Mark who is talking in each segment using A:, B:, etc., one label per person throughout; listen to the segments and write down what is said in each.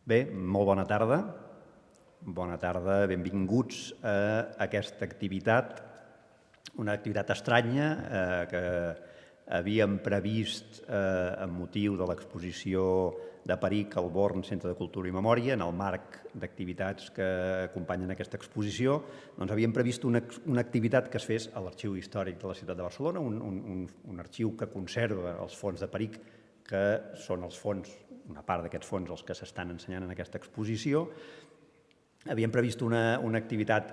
A: Bé, molt bona tarda. Bona tarda, benvinguts a aquesta activitat, una activitat estranya que havíem previst amb motiu de l'exposició de Peric al Born Centre de Cultura i Memòria, en el marc d'activitats que acompanyen aquesta exposició. Doncs havíem previst una activitat que es fes a l'Arxiu Històric de la ciutat de Barcelona, un arxiu que conserva els fons de Peric, que són els fons, una part d'aquests fons, els que s'estan ensenyant en aquesta exposició. Havíem previst una activitat,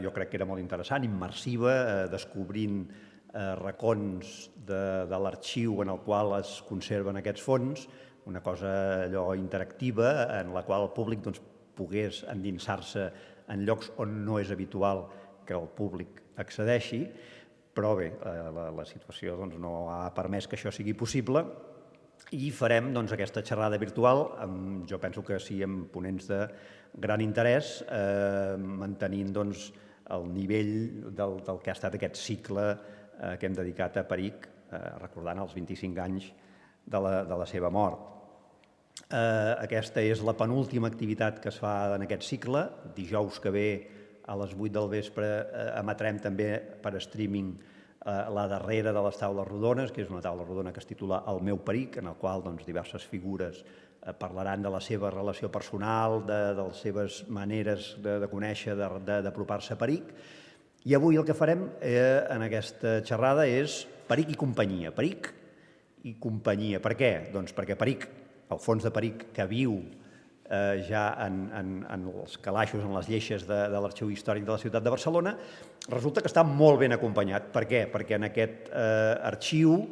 A: jo crec que era molt interessant, immersiva, descobrint racons de l'arxiu en el qual es conserven aquests fons, una cosa allò interactiva en la qual el públic pogués endinsar-se en llocs on no és habitual que el públic accedeixi, però bé, la situació no ha permès que això sigui possible i farem aquesta xerrada virtual, jo penso que sí, amb ponents de gran interès, mantenint el nivell del que ha estat aquest cicle que hem dedicat a Peric, recordant els 25 anys de la seva mort. Aquesta és la penúltima activitat que es fa en aquest cicle. Dijous que ve a les 8 del vespre emetrem també per streaming la darrera de les taules rodones, que és una taula rodona que es titula El meu Peric, en el qual diverses figures parlaran de la seva relació personal, de les seves maneres de conèixer, d'apropar-se a Peric. I avui el que farem en aquesta xerrada és Peric i companyia. Peric i companyia. Per què? Doncs perquè Peric, el fons de Peric que viu ja en els calaixos, en les lleixes de l'Arxiu Històric de la ciutat de Barcelona, resulta que està molt ben acompanyat. Per què? Perquè en aquest arxiu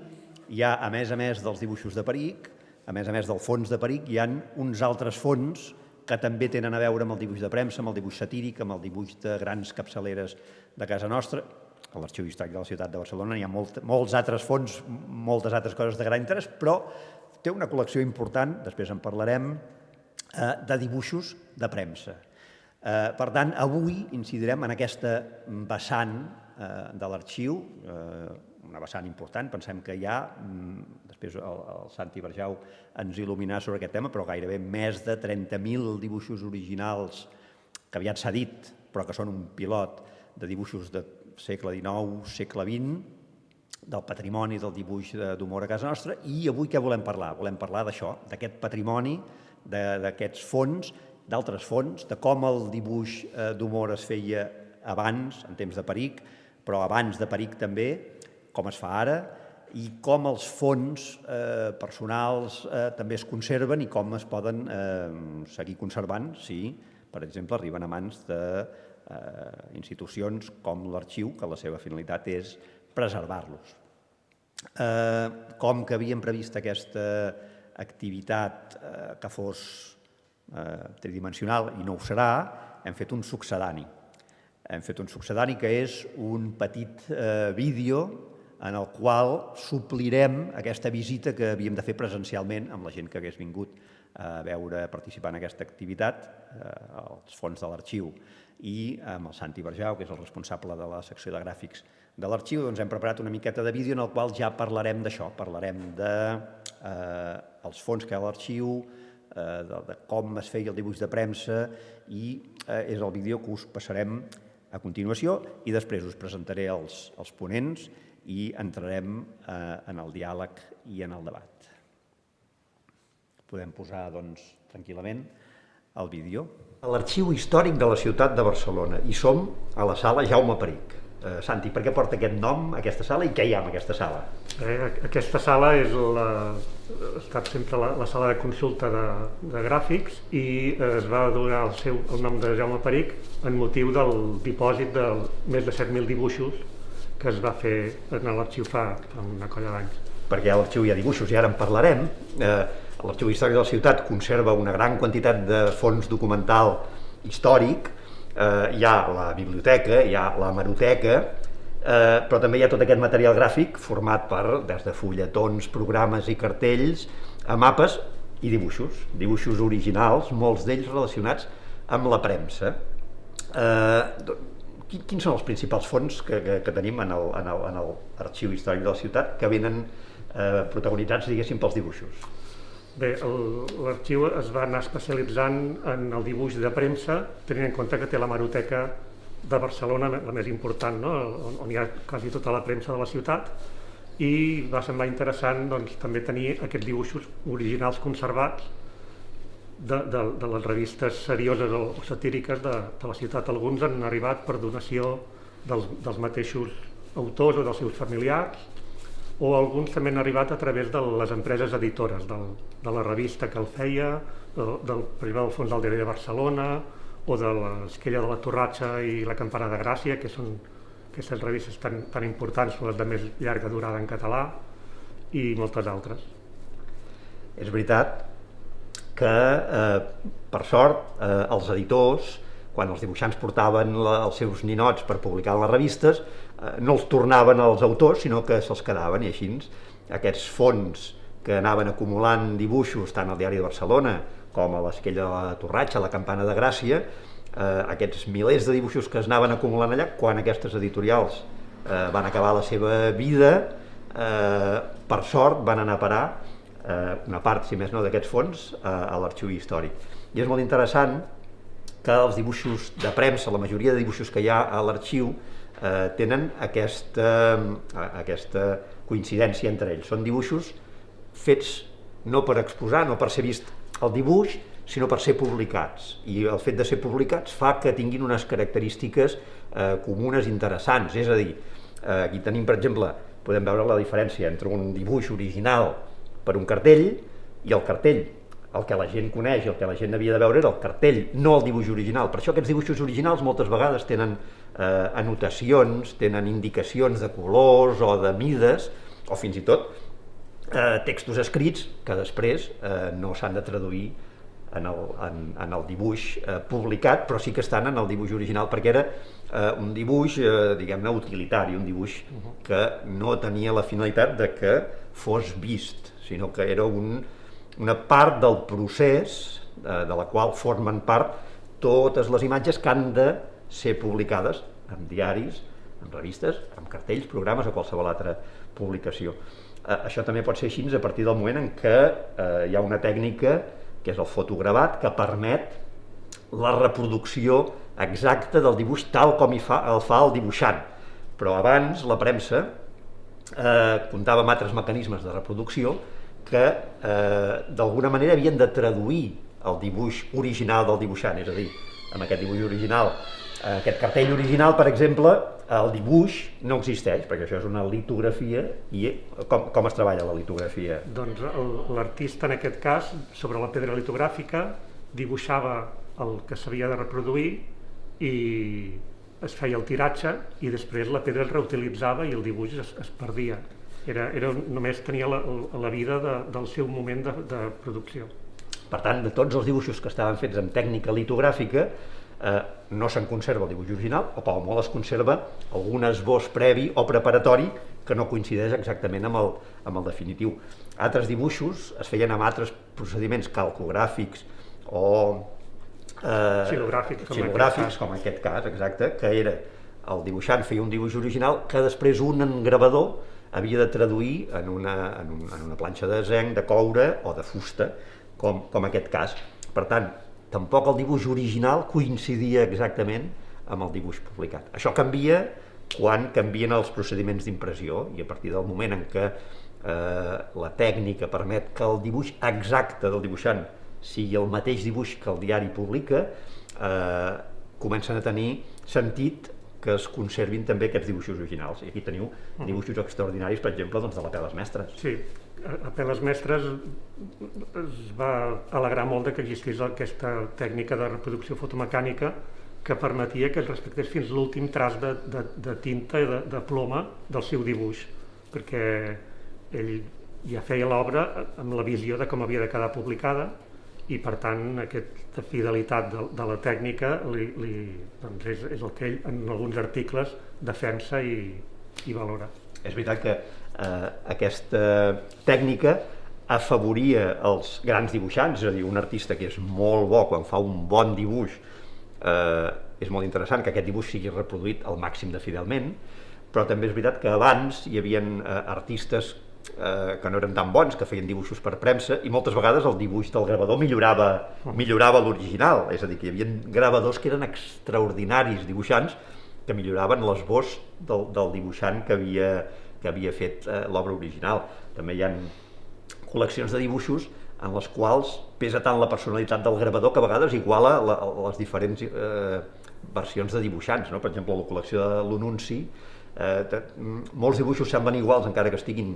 A: hi ha, a més dels dibuixos de Peric, a més del fons de Peric, hi ha uns altres fons que també tenen a veure amb el dibuix de premsa, amb el dibuix satíric, amb el dibuix de grans capçaleres de casa nostra. A l'Arxiu Històric de la ciutat de Barcelona hi ha molts altres fons, moltes altres coses de gran interès, però té una col·lecció important, després en parlarem, de dibuixos de premsa. Per tant, avui incidirem en aquesta vessant de l'arxiu, una vessant important. Pensem que hi ha, després el Santi Barjau ens il·luminarà sobre aquest tema, però gairebé més de 30.000 dibuixos originals que aviat s'ha dit, però que són un pilot de dibuixos de segle XIX, segle XX, del patrimoni del dibuix d'humor a casa nostra. I avui què volem parlar? Volem parlar d'això, d'aquest patrimoni, d'aquests fons, d'altres fons, de com el dibuix d'humor es feia abans, en temps de Peric, però abans de Peric també, com es fa ara, i com els fons personals també es conserven i com es poden seguir conservant si, per exemple, arriben a mans d'institucions com l'Arxiu, que la seva finalitat és preservar-los. Com que havíem previst aquesta activitat que fos tridimensional i no ho serà, hem fet un succedani. Hem fet un succedani que és un petit vídeo en el qual suplirem aquesta visita que havíem de fer presencialment amb la gent que hagués vingut a participar en aquesta activitat, als fons de l'arxiu, i amb el Santi Barjau, que és el responsable de la secció de gràfics de l'arxiu, hem preparat una miqueta de vídeo en el qual ja parlarem d'això, parlarem dels fons que hi ha a l'arxiu, de com es feia el dibuix de premsa, i és el vídeo que us passarem a continuació, i després us presentaré els ponents i entrarem en el diàleg i en el debat. Podem posar, tranquil·lament, el vídeo. A l'Arxiu Històric de la ciutat de Barcelona, i som a la sala Jaume Peric. Santi, per què porta aquest nom, aquesta sala, i què hi ha en aquesta sala?
B: Aquesta sala ha estat sempre la sala de consulta de gràfics i es va donar el nom de Jaume Peric en motiu del dipòsit de més de 7.000 dibuixos que es va fer en l'arxiu fa una colla d'anys.
A: Perquè a l'arxiu hi ha dibuixos, i ara en parlarem. L'Arxiu Històric de la ciutat conserva una gran quantitat de fons documental històric. Hi ha la biblioteca, hi ha l'hemeroteca, però també hi ha tot aquest material gràfic format des de fulletons, programes i cartells, a mapes i dibuixos originals, molts d'ells relacionats amb la premsa. Quins són els principals fons que tenim en l'Arxiu Històric de la ciutat que venen protagonitzats, diguéssim, pels dibuixos?
B: Bé, l'arxiu es va anar especialitzant en el dibuix de premsa, tenint en compte que té la Hemeroteca de Barcelona, la més important, no? On hi ha quasi tota la premsa de la ciutat, i va semblar interessant doncs, també tenir aquests dibuixos originals conservats de les revistes serioses o satíriques de la ciutat. Alguns han arribat per donació dels mateixos autors o dels seus familiars, o alguns també han arribat a través de les empreses editores, de la revista que el feia, per exemple del Fons del Diari de Barcelona, o de l'Esquella de la Torratxa i la Campana de Gràcia, que són aquestes revistes tan importants, les de més llarga durada en català, i moltes altres.
A: És veritat que, per sort, els editors, quan els dibuixants portaven els seus ninots per publicar en les revistes, no els tornaven als autors, sinó que se'ls quedaven, i així aquests fons que anaven acumulant dibuixos tant al Diari de Barcelona com a l'Esquella de la Torratxa, a la Campana de Gràcia, aquests milers de dibuixos que es anaven acumulant allà, quan aquestes editorials van acabar la seva vida, per sort van anar a parar una part, si més no, d'aquests fons a l'arxiu històric. I és molt interessant que els dibuixos de premsa, la majoria de dibuixos que hi ha a l'arxiu, tenen aquesta coincidència entre ells. Són dibuixos fets no per exposar, no per ser vist el dibuix, sinó per ser publicats. I el fet de ser publicats fa que tinguin unes característiques comunes interessants. És a dir, aquí tenim, per exemple, podem veure la diferència entre un dibuix original per un cartell i el cartell. El que la gent coneix i el que la gent havia de veure era el cartell, no el dibuix original. Per això aquests dibuixos originals moltes vegades tenen anotacions, tenen indicacions de colors o de mides, o fins i tot textos escrits que després no s'han de traduir en el dibuix publicat, però sí que estan en el dibuix original, perquè era un dibuix, diguem-ne, utilitari, un dibuix que no tenia la finalitat de que fos vist, sinó que era una part del procés de la qual formen part totes les imatges que han de ser publicades en diaris, en revistes, en cartells, programes o qualsevol altra publicació. Això també pot ser així a partir del moment en què hi ha una tècnica, que és el fotogravat, que permet la reproducció exacta del dibuix tal com el fa el dibuixant. Però abans la premsa comptava amb altres mecanismes de reproducció que d'alguna manera havien de traduir el dibuix original del dibuixant, és a dir, amb aquest dibuix original, aquest cartell original, per exemple, el dibuix no existeix, perquè això és una litografia. I com es treballa la litografia?
B: Doncs l'artista, en aquest cas, sobre la pedra litogràfica, dibuixava el que s'havia de reproduir i es feia el tiratge, i després la pedra es reutilitzava i el dibuix es perdia. Només tenia la vida del seu moment de producció.
A: Per tant, de tots els dibuixos que estaven fets amb tècnica litogràfica, no se'n conserva el dibuix original, o com a molt es conserva algun esbós previ o preparatori que no coincideix exactament amb el definitiu. Altres dibuixos es feien amb altres procediments calcogràfics o xilogràfics, com en aquest cas, exacte, que era el dibuixant feia un dibuix original que després un engravador havia de traduir en una planxa de zinc, de coure o de fusta, com aquest cas. Per tant, tampoc el dibuix original coincidia exactament amb el dibuix publicat. Això canvia quan canvien els procediments d'impressió, i a partir del moment en què la tècnica permet que el dibuix exacte del dibuixant sigui el mateix dibuix que el diari publica, comencen a tenir sentit que es conservin també aquests dibuixos originals. I aquí teniu dibuixos extraordinaris, per exemple, de l'Apel·les Mestres.
B: Sí, Apel·les Mestres es va alegrar molt que existís aquesta tècnica de reproducció fotomecànica que permetia que es respectés fins l'últim traç de tinta i de ploma del seu dibuix, perquè ell ja feia l'obra amb la visió de com havia de quedar publicada, i per tant aquesta fidelitat de la tècnica és el que ell en alguns articles defensa i valora.
A: És veritat que aquesta tècnica afavoria els grans dibuixants, és a dir, un artista que és molt bo quan fa un bon dibuix, és molt interessant que aquest dibuix sigui reproduït al màxim de fidelment, però també és veritat que abans hi havia artistes que no eren tan bons, que feien dibuixos per premsa, i moltes vegades el dibuix del gravador millorava l'original, és a dir, que hi havia gravadors que eren extraordinaris dibuixants que milloraven l'esbós del dibuixant que havia fet l'obra original. També hi ha col·leccions de dibuixos en les quals pesa tant la personalitat del gravador que a vegades iguala les diferents versions de dibuixants, no? Per exemple, la col·lecció de l'Ununci, molts dibuixos semblen iguals encara que estiguin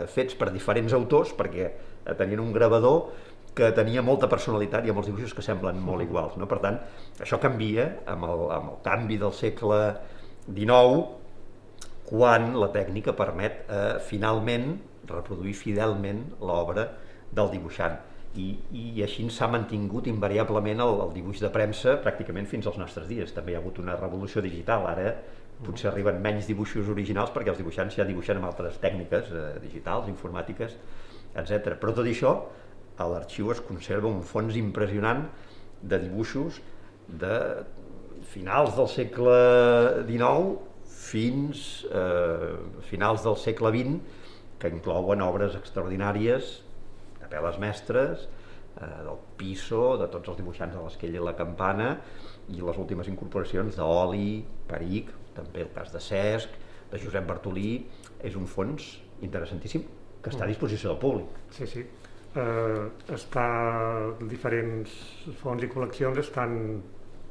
A: fets per diferents autors, perquè tenien un gravador que tenia molta personalitat i hi ha molts dibuixos que semblen molt iguals, no? Per tant, això canvia amb el canvi del segle XIX, quan la tècnica permet finalment reproduir fidelment l'obra del dibuixant. I així s'ha mantingut invariablement el dibuix de premsa pràcticament fins als nostres dies. També hi ha hagut una revolució digital, ara potser arriben menys dibuixos originals perquè els dibuixants ja dibuixen amb altres tècniques digitals, informàtiques, etc. Però tot això, a l'arxiu es conserva un fons impressionant de dibuixos de finals del segle XIX fins a finals del segle XX, que inclouen obres extraordinàries de Peles Mestres, del Piso, de tots els dibuixants de l'Esquella i la Campana, i les últimes incorporacions d'Oli, Perich, també el cas de Cesc, de Josep Bartolí. És un fons interessantíssim que està a disposició del públic.
B: Sí, sí. Diferents fons i col·leccions estan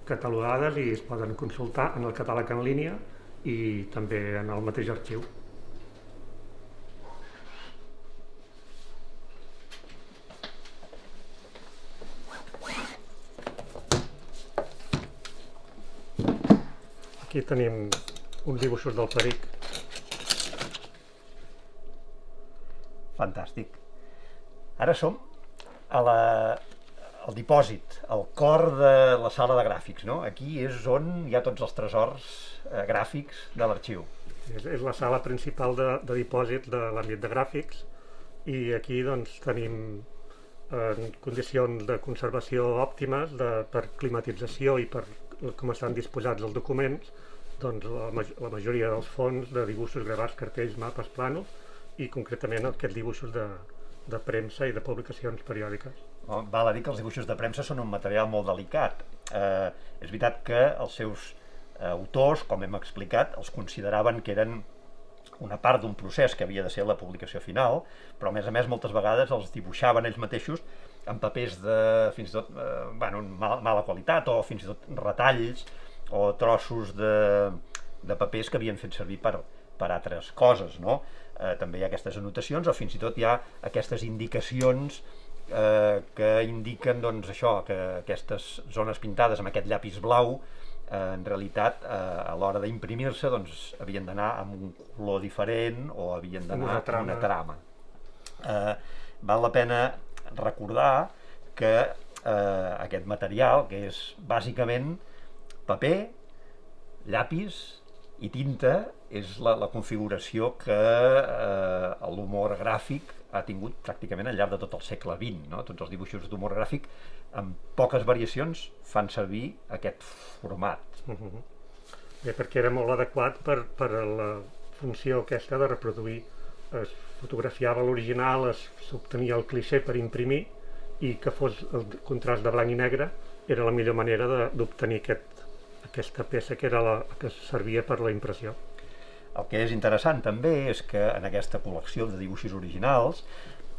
B: catalogades i es poden consultar en el catàleg en línia i també en el mateix arxiu. Aquí tenim uns dibuixos del Perich.
A: Fantàstic. Ara som al dipòsit, al cor de la sala de gràfics, no? Aquí és on hi ha tots els tresors gràfics de l'arxiu.
B: És la sala principal de dipòsit de l'àmbit de gràfics i aquí doncs tenim condicions de conservació òptimes per climatització i per com estan disposats els documents, doncs la majoria dels fons de dibuixos gravats, cartells, mapes, plànols i concretament aquests dibuixos de premsa i de publicacions periòdiques.
A: Val a dir que els dibuixos de premsa són un material molt delicat. És veritat que els seus autors, com hem explicat, els consideraven que eren una part d'un procés que havia de ser la publicació final, però a més moltes vegades els dibuixaven ells mateixos en papers de fins i tot mala qualitat o fins i tot retalls o trossos de papers que havien fet servir per altres coses, no? També hi ha aquestes anotacions o fins i tot hi ha aquestes indicacions que indiquen doncs, això, que aquestes zones pintades amb aquest llapis blau en realitat a l'hora d'imprimir-se doncs, havien d'anar amb un color diferent o havien d'anar amb una trama. Val la pena recordar que aquest material, que és bàsicament paper, llapis i tinta, és la configuració que l'humor gràfic ha tingut pràcticament al llarg de tot el segle XX, no? Tots els dibuixos d'humor gràfic, amb poques variacions, fan servir aquest format.
B: Bé, perquè era molt adequat per la funció aquesta de reproduir. Es fotografiava l'original, s'obtenia el clixé per imprimir i que fos el contrast de blanc i negre era la millor manera d'obtenir aquesta peça que era la que servia per la impressió.
A: El que és interessant també és que en aquesta col·lecció de dibuixos originals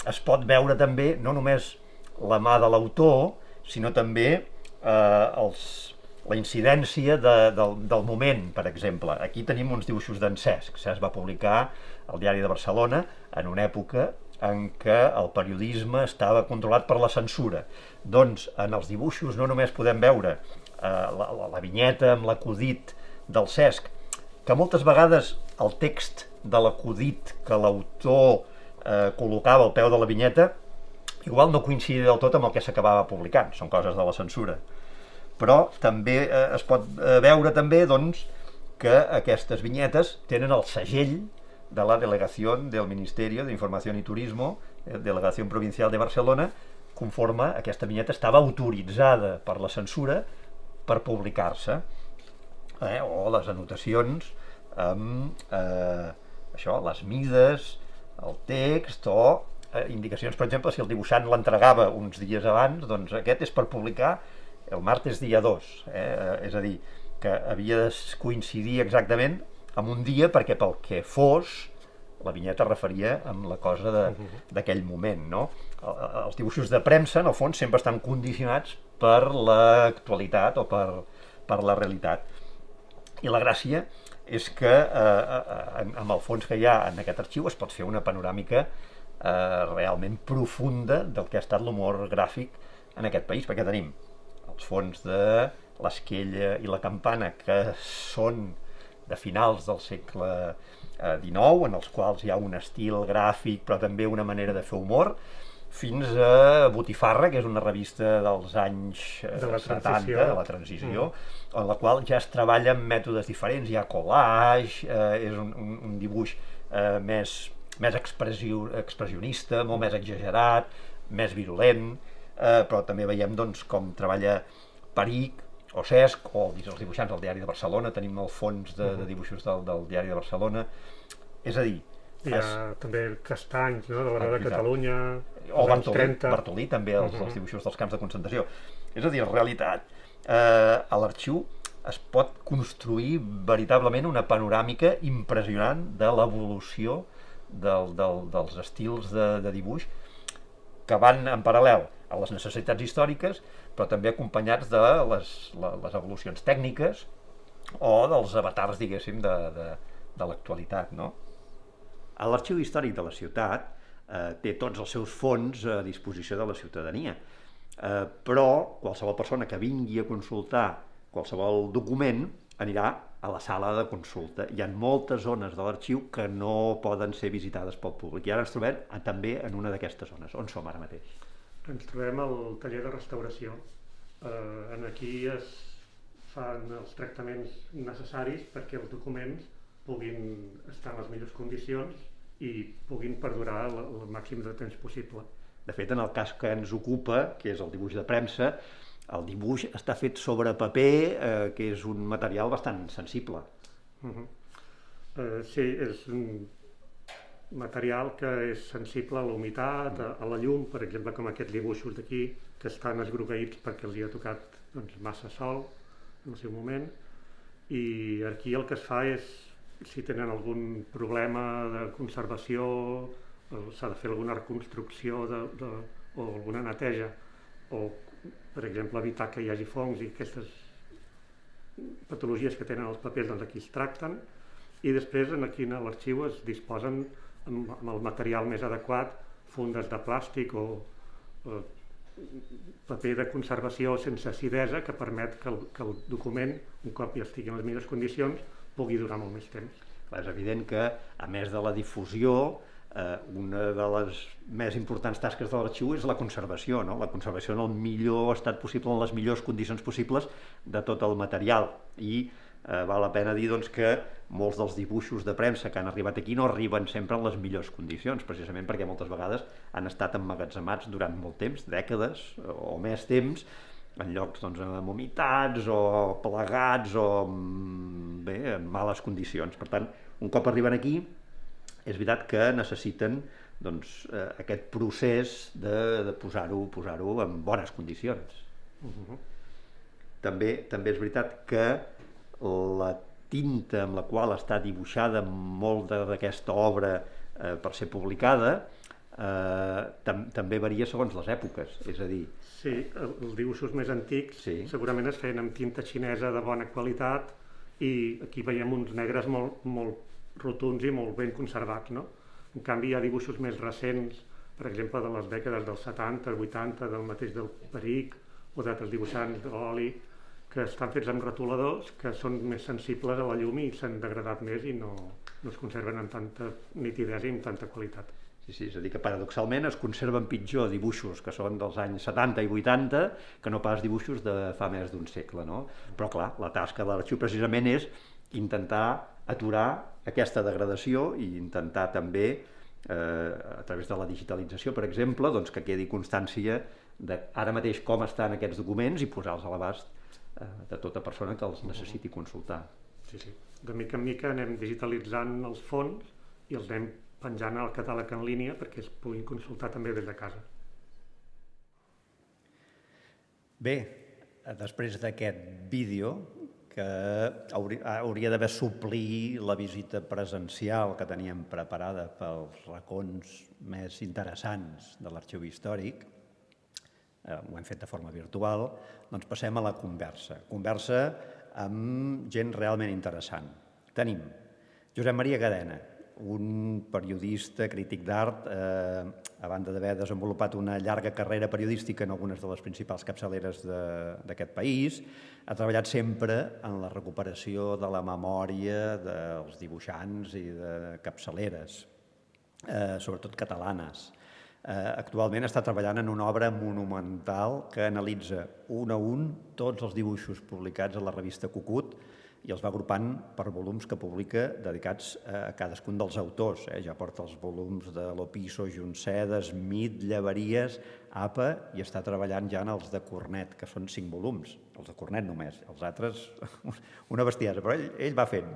A: es pot veure també no només la mà de l'autor, sinó també la incidència del moment, per exemple. Aquí tenim uns dibuixos d'en Cesc. Cesc va publicar al Diari de Barcelona en una època en què el periodisme estava controlat per la censura. Doncs en els dibuixos no només podem veure la vinyeta amb l'acudit del Cesc, que moltes vegades el text de l'acudit que l'autor col·locava al peu de la vinyeta igual no coincidia del tot amb el que s'acabava publicant, són coses de la censura. Però també es pot veure també doncs, que aquestes vinyetes tenen el segell de la Delegació del Ministerio de Información y Turismo, Delegació Provincial de Barcelona, conforme aquesta vinyeta estava autoritzada per la censura per publicar-se, o les anotacions amb això, les mides, el text o indicacions, per exemple, si el dibuixant l'entregava uns dies abans, doncs aquest és per publicar el martes dia 2, és a dir, que havia de coincidir exactament amb un dia perquè pel que fos la vinyeta referia amb la cosa d'aquell moment, no? Els dibuixos de premsa, en el fons, sempre estan condicionats per l'actualitat o per la realitat. I la gràcia és que amb el fons que hi ha en aquest arxiu es pot fer una panoràmica realment profunda del que ha estat l'humor gràfic en aquest país, perquè tenim els fons de l'Esquella i la Campana, que són de finals del segle XIX, en els quals hi ha un estil gràfic però també una manera de fer humor, fins a Botifarra, que és una revista dels anys 70, de la transició, en la qual ja es treballa amb mètodes diferents, hi ha collage, és un dibuix més expressionista, molt més exagerat, més virulent, però també veiem doncs, com treballa Perich o Cesc, o els dibuixants del Diari de Barcelona, tenim el fons de dibuixos del Diari de Barcelona, és a dir...
B: Hi ha també Castanys, no?, de la Rada de Catalunya,
A: o Bartolí també, els dibuixos dels camps de concentració. És a dir, en realitat, a l'arxiu es pot construir veritablement una panoràmica impressionant de l'evolució dels estils de dibuix que van en paral·lel a les necessitats històriques, però també acompanyats de les evolucions tècniques o dels avatars, diguéssim, de l'actualitat, no? L'Arxiu Històric de la Ciutat té tots els seus fons a disposició de la ciutadania, però qualsevol persona que vingui a consultar qualsevol document anirà a la sala de consulta. Hi ha moltes zones de l'arxiu que no poden ser visitades pel públic, i ara ens trobem també en una d'aquestes zones. On som ara mateix?
B: Ens trobem al taller de restauració. Aquí es fan els tractaments necessaris perquè els documents puguin estar en les millors condicions i puguin perdurar el màxim de temps possible.
A: De fet, en el cas que ens ocupa, que és el dibuix de premsa, el dibuix està fet sobre paper, que és un material bastant sensible.
B: Sí, és un material que és sensible a la humitat, a la llum, per exemple, com aquests dibuixos d'aquí, que estan esgrogueïts perquè els hi ha tocat massa sol en el seu moment, i aquí el que es fa és, si tenen algun problema de conservació, s'ha de fer alguna reconstrucció o alguna neteja, o, per exemple, evitar que hi hagi fongs i aquestes patologies que tenen els papers, doncs aquí es tracten, i després aquí a l'arxiu es disposen amb el material més adequat, fundes de plàstic o paper de conservació sense acidesa que permet que el document, un cop ja estigui en les millors condicions, pugui durar molt més temps.
A: És evident que, a més de la difusió, una de les més importants tasques de l'arxiu és la conservació, no? La conservació en el millor estat possible, en les millors condicions possibles de tot el material. I val la pena dir doncs, que molts dels dibuixos de premsa que han arribat aquí no arriben sempre en les millors condicions, precisament perquè moltes vegades han estat emmagatzemats durant molt temps, dècades o més temps, en llocs amb humitats o plegats o en males condicions. Per tant, un cop arriben aquí, és veritat que necessiten aquest procés de posar-ho en bones condicions. També és veritat que la tinta amb la qual està dibuixada molta d'aquesta obra per ser publicada també varia segons les èpoques, és a dir...
B: Sí, els dibuixos més antics segurament es feien amb tinta xinesa de bona qualitat i aquí veiem uns negres molt rotunds i molt ben conservats, no? En canvi hi ha dibuixos més recents, per exemple de les dècades dels 70, 80, del mateix del Perich o d'altres dibuixants d'oli, que estan fets amb retoladors que són més sensibles a la llum i s'han degradat més i no es conserven amb tanta nitidesa i amb tanta qualitat.
A: Sí, és a dir, que paradoxalment es conserven pitjor dibuixos que són dels anys 70 i 80 que no pas dibuixos de fa més d'un segle, no? Però clar, la tasca de l'arxiu precisament és intentar aturar aquesta degradació i intentar també, a través de la digitalització, per exemple, que quedi constància de ara mateix com estan aquests documents i posar-los a l'abast de tota persona que els necessiti consultar.
B: Sí. De mica en mica anem digitalitzant els fons i els anem penjant el catàleg en línia perquè es puguin consultar també des de casa.
A: Bé, després d'aquest vídeo, que hauria d'haver suplí la visita presencial que teníem preparada pels racons més interessants de l'arxiu històric, ho hem fet de forma virtual, doncs passem a la conversa. Conversa amb gent realment interessant. Tenim Josep Maria Cadena, un periodista, crític d'art, a banda d'haver desenvolupat una llarga carrera periodística en algunes de les principals capçaleres d'aquest país, ha treballat sempre en la recuperació de la memòria dels dibuixants i de capçaleres, sobretot catalanes. Actualment està treballant en una obra monumental que analitza un a un tots els dibuixos publicats a la revista Cucut i els va agrupant per volums que publica dedicats a cadascun dels autors. Ja porta els volums de Lopiso, Junceda, Smith, Llaveries, APA, i està treballant ja en els de Cornet, que són 5 volums, els de Cornet només, els altres una bestiesa, però ell va fent.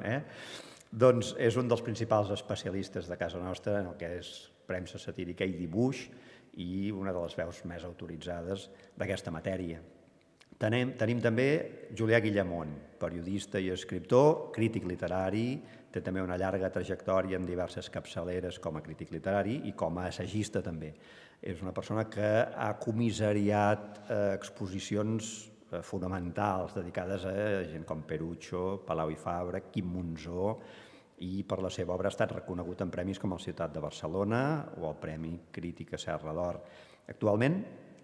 A: Doncs és un dels principals especialistes de casa nostra en el que és premsa satírica i dibuix i una de les veus més autoritzades d'aquesta matèria. Tenim també Julià Guillamont, periodista i escriptor, crític literari, té també una llarga trajectòria en diverses capçaleres com a crític literari i com a assagista també. És una persona que ha comissariat exposicions fonamentals dedicades a gent com Perucho, Palau i Fabra, Quim Monzó, i per la seva obra ha estat reconegut en premis com el Ciutat de Barcelona o el Premi Crítica Serra d'Or. Actualment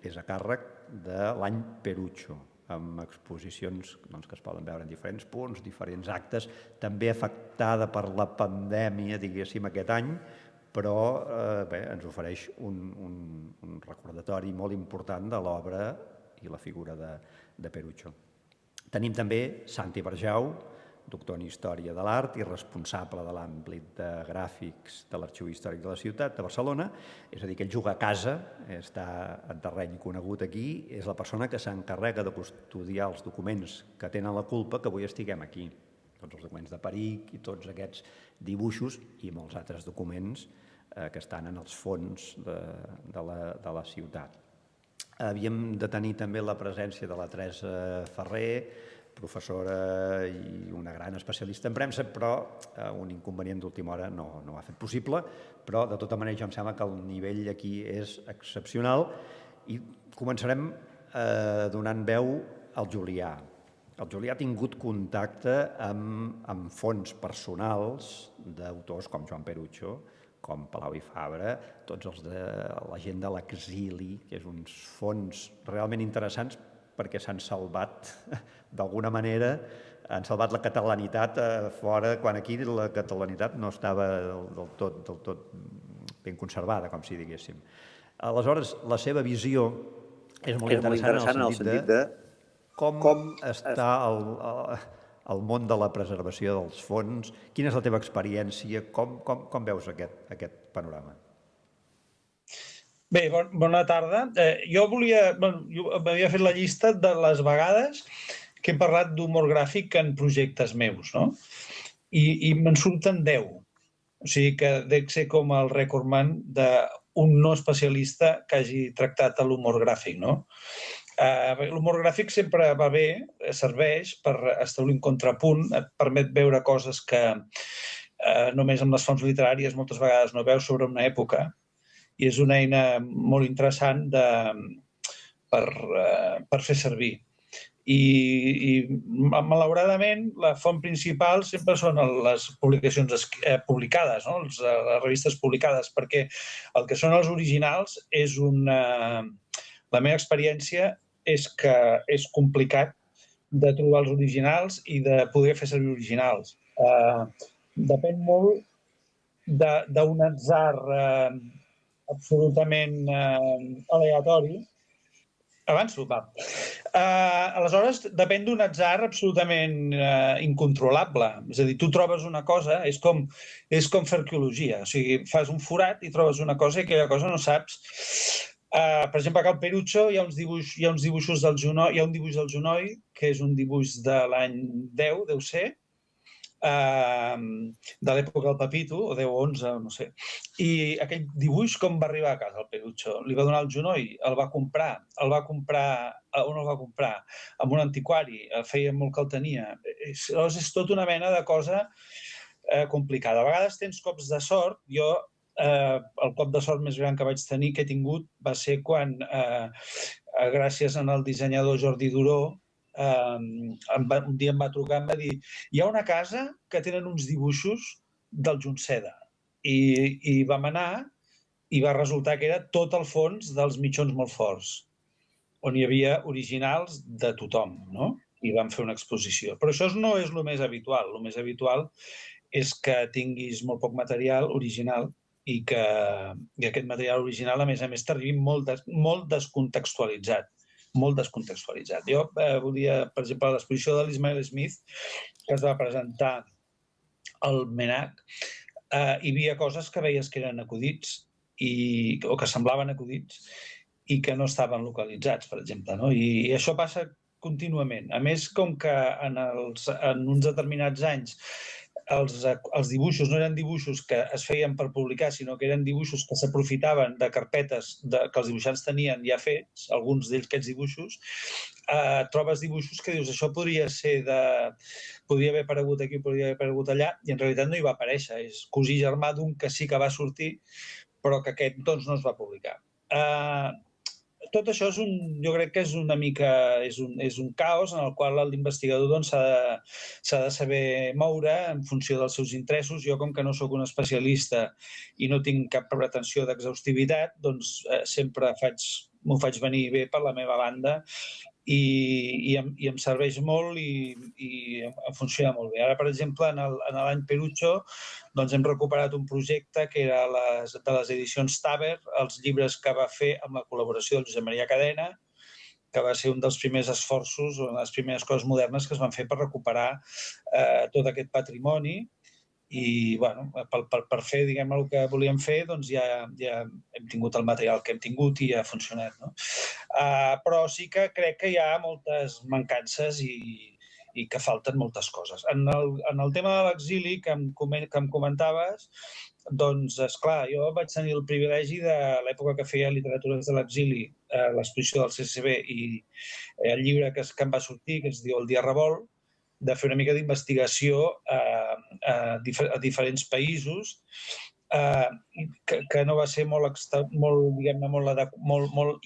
A: és a càrrec de l'any Perucho, amb exposicions que es poden veure en diferents punts, diferents actes, també afectada per la pandèmia, diguéssim, aquest any, però ens ofereix un recordatori molt important de l'obra i la figura de Perucho. Tenim també Santi Barjau, doctor en Història de l'Art i responsable de l'àmbit de gràfics de l'Arxiu Històric de la Ciutat de Barcelona, és a dir, que ell juga a casa, està en terreny conegut aquí, és la persona que s'encarrega de custodiar els documents que tenen la culpa que avui estiguem aquí. Tots els documents de Peric i tots aquests dibuixos i molts altres documents que estan en els fons de la ciutat. Havíem de tenir també la presència de la Teresa Ferrer, professora i una gran especialista en premsa, però un inconvenient d'última hora no ho ha fet possible, però de tota manera jo em sembla que el nivell aquí és excepcional i començarem donant veu al Julià. El Julià ha tingut contacte amb fons personals d'autors com Joan Perucho, com Palau i Fabra, tots els de la gent de l'exili, que és uns fons realment interessants perquè s'han salvat, d'alguna manera, han salvat la catalanitat fora, quan aquí la catalanitat no estava del tot ben conservada, com si diguéssim. Aleshores, la seva visió és molt interessant en el sentit de com està el món de la preservació dels fons, quina és la teva experiència, com veus aquest panorama?
C: Bé, bona tarda. Jo m'havia fet la llista de les vegades que he parlat d'humor gràfic en projectes meus, no? I me'n surten 10. O sigui que dec ser com el recordman d'un no especialista que hagi tractat l'humor gràfic, no? L'humor gràfic sempre va bé, serveix per establir un contrapunt, et permet veure coses que només amb les fonts literàries moltes vegades no veus sobre una època, i és una eina molt interessant per fer servir. I malauradament la font principal sempre són les publicacions publicades, les revistes publicades, perquè el que són els originals és la meva experiència és que és complicat de trobar els originals i de poder fer servir originals. Depèn molt d'un atzar absolutament aleatori. Avanço, va. Aleshores, depèn d'un atzar absolutament incontrolable. És a dir, tu trobes una cosa, és com fer arqueologia. O sigui, fas un forat i trobes una cosa i aquella cosa no saps. Per exemple, a Cal Perucho hi ha uns dibuixos del Junoi, hi ha un dibuix del Junoi, que és un dibuix de l'any 10, deu ser, de l'època del Pepito, o 10 o 11, no sé. I aquell dibuix com va arribar a casa, el Perucho? Li va donar el genoll, el va comprar, on el va comprar? En un antiquari, feia molt que el tenia. Llavors és tota una mena de cosa complicada. A vegades tens cops de sort. Jo, el cop de sort més gran que vaig tenir, que he tingut, va ser quan, gràcies al dissenyador Jordi Duró, un dia em va trucar i em va dir: hi ha una casa que tenen uns dibuixos del Junceda. I vam anar i va resultar que era tot el fons dels Mitjons molt forts, on hi havia originals de tothom, no? I vam fer una exposició. Però això no és el més habitual. El més habitual és que tinguis molt poc material original i que aquest material original, a més, t'arribi molt descontextualitzat. Molt descontextualitzat. Jo volia, per exemple, a l'exposició de l'Ismael Smith, que es va presentar al MENAC, hi havia coses que veies que eren acudits o que semblaven acudits i que no estaven localitzats, per exemple. No? I això passa contínuament. A més, com que en uns determinats anys els dibuixos no eren dibuixos que es feien per publicar, sinó que eren dibuixos que s'aprofitaven de carpetes que els dibuixants tenien ja fets, alguns d'ells aquests dibuixos, trobes dibuixos que dius això podria haver aparegut aquí, podria haver aparegut allà, i en realitat no hi va aparèixer. És cosí germà d'un que sí que va sortir, però que aquest doncs, no es va publicar. Tot això jo crec que és una mica és un caos en el qual l'investigador doncs, s'ha de saber moure en funció dels seus interessos. Jo, com que no sóc un especialista i no tinc cap pretensió d'exhaustivitat, doncs sempre m'ho faig venir bé per la meva banda i em serveix molt i em funciona molt bé. Ara, per exemple, en l'any Perucho, doncs hem recuperat un projecte que era de les edicions Taber, els llibres que va fer amb la col·laboració del Josep Maria Cadena, que va ser un dels primers esforços, una de les primeres coses modernes que es van fer per recuperar tot aquest patrimoni. I bueno, per fer diguem, el que volíem fer, doncs ja hem tingut el material que hem tingut i ja ha funcionat. No? Però sí que crec que hi ha moltes mancances i que falten moltes coses. En el tema de l'exili que em comentaves, doncs, esclar, jo vaig tenir el privilegi de l'època que feia Literatures de l'exili, l'exposició del CCB i el llibre que em va sortir, que es diu El dia revolt, de fer una mica d'investigació a diferents països, que no va ser molt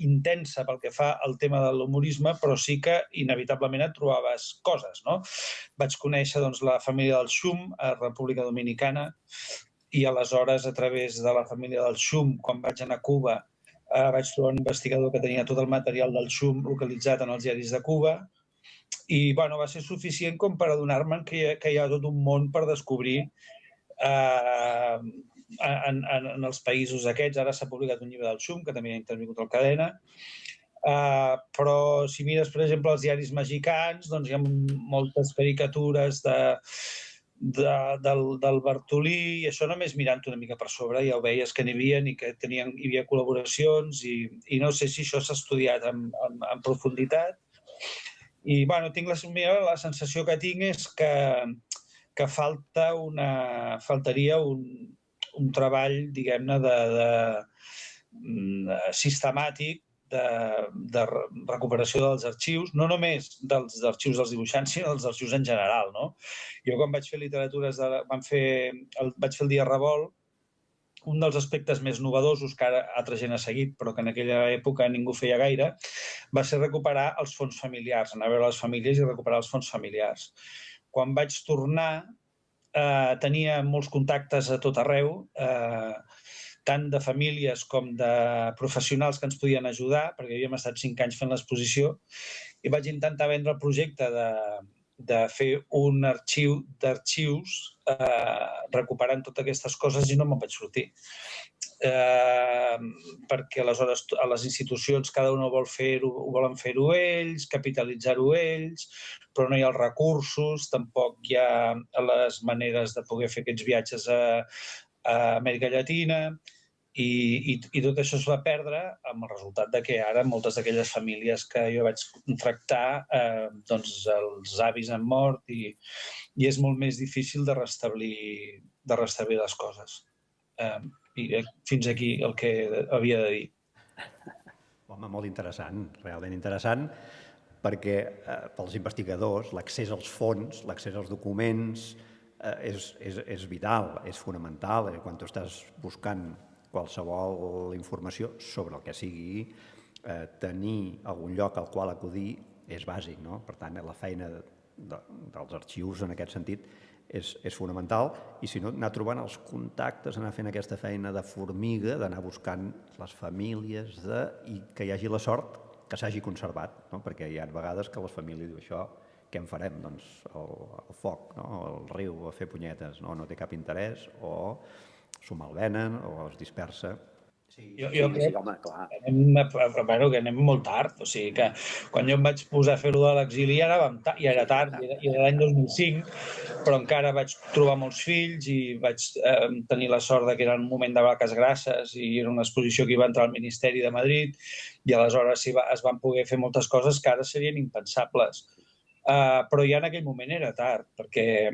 C: intensa pel que fa al tema de l'humorisme, però sí que inevitablement et trobaves coses. No? Vaig conèixer doncs, la família del Xum a República Dominicana i aleshores, a través de la família del Xum, quan vaig anar a Cuba, vaig trobar un investigador que tenia tot el material del Xum localitzat en els diaris de Cuba. I bueno, va ser suficient com per adonar-me'n que hi ha tot un món per descobrir en els països aquests. Ara s'ha publicat un llibre del Xum, que també ha intervingut al Cadena, però si mires, per exemple, els diaris mexicans, doncs hi ha moltes caricatures del Bartolí, i això només mirant una mica per sobre ja ho veies que n'hi havia i que hi havia col·laboracions i no sé si això s'ha estudiat en profunditat. I bueno, la sensació que tinc és que faltaria un treball, diguem-ne, sistemàtic de recuperació dels arxius, no només dels arxius dels dibuixants, sinó dels arxius en general. No? Jo quan vaig fer literatures, vaig fer el dia revolt, un dels aspectes més novedosos que ara altra gent ha seguit, però que en aquella època ningú feia gaire, va ser recuperar els fons familiars, anar a veure les famílies i recuperar els fons familiars. Quan vaig tornar, tenia molts contactes a tot arreu, tant de famílies com de professionals que ens podien ajudar, perquè havíem estat 5 anys fent l'exposició, i vaig intentar vendre el projecte de fer un arxiu d'arxius recuperant totes aquestes coses i no me'n vaig sortir. Perquè aleshores a les institucions cada un volen fer-ho ells, capitalitzar-ho ells, però no hi ha els recursos, tampoc hi ha les maneres de poder fer aquests viatges a Amèrica Llatina I tot això es va perdre amb el resultat de que ara moltes d'aquelles famílies que jo vaig tractar, doncs els avis han mort i és molt més difícil de restablir les coses. I fins aquí el que havia de dir.
A: Home, molt interessant, realment interessant, perquè pels investigadors l'accés als fons, l'accés als documents és vital, és fonamental. Quan tu estàs buscant qualsevol informació sobre el que sigui, tenir algun lloc al qual acudir és bàsic, no? Per tant, la feina dels arxius en aquest sentit és fonamental, i si no, anar trobant els contactes, anar fent aquesta feina de formiga, d'anar buscant les famílies i que hi hagi la sort que s'hagi conservat, no? Perquè hi ha vegades que les famílies diuen això, què en farem? Doncs el foc, el riu, a fer punyetes, no té cap interès, o s'ho malvenen o es dispersa.
C: Jo crec que anem molt tard. O sigui que quan jo em vaig posar a fer-ho de l'exili ja era tard, i era l'any 2005, però encara vaig trobar molts fills i vaig tenir la sort que era un moment de vaques grasses i era una exposició que hi va entrar al Ministeri de Madrid i aleshores es van poder fer moltes coses que ara serien impensables. Però ja en aquell moment era tard, perquè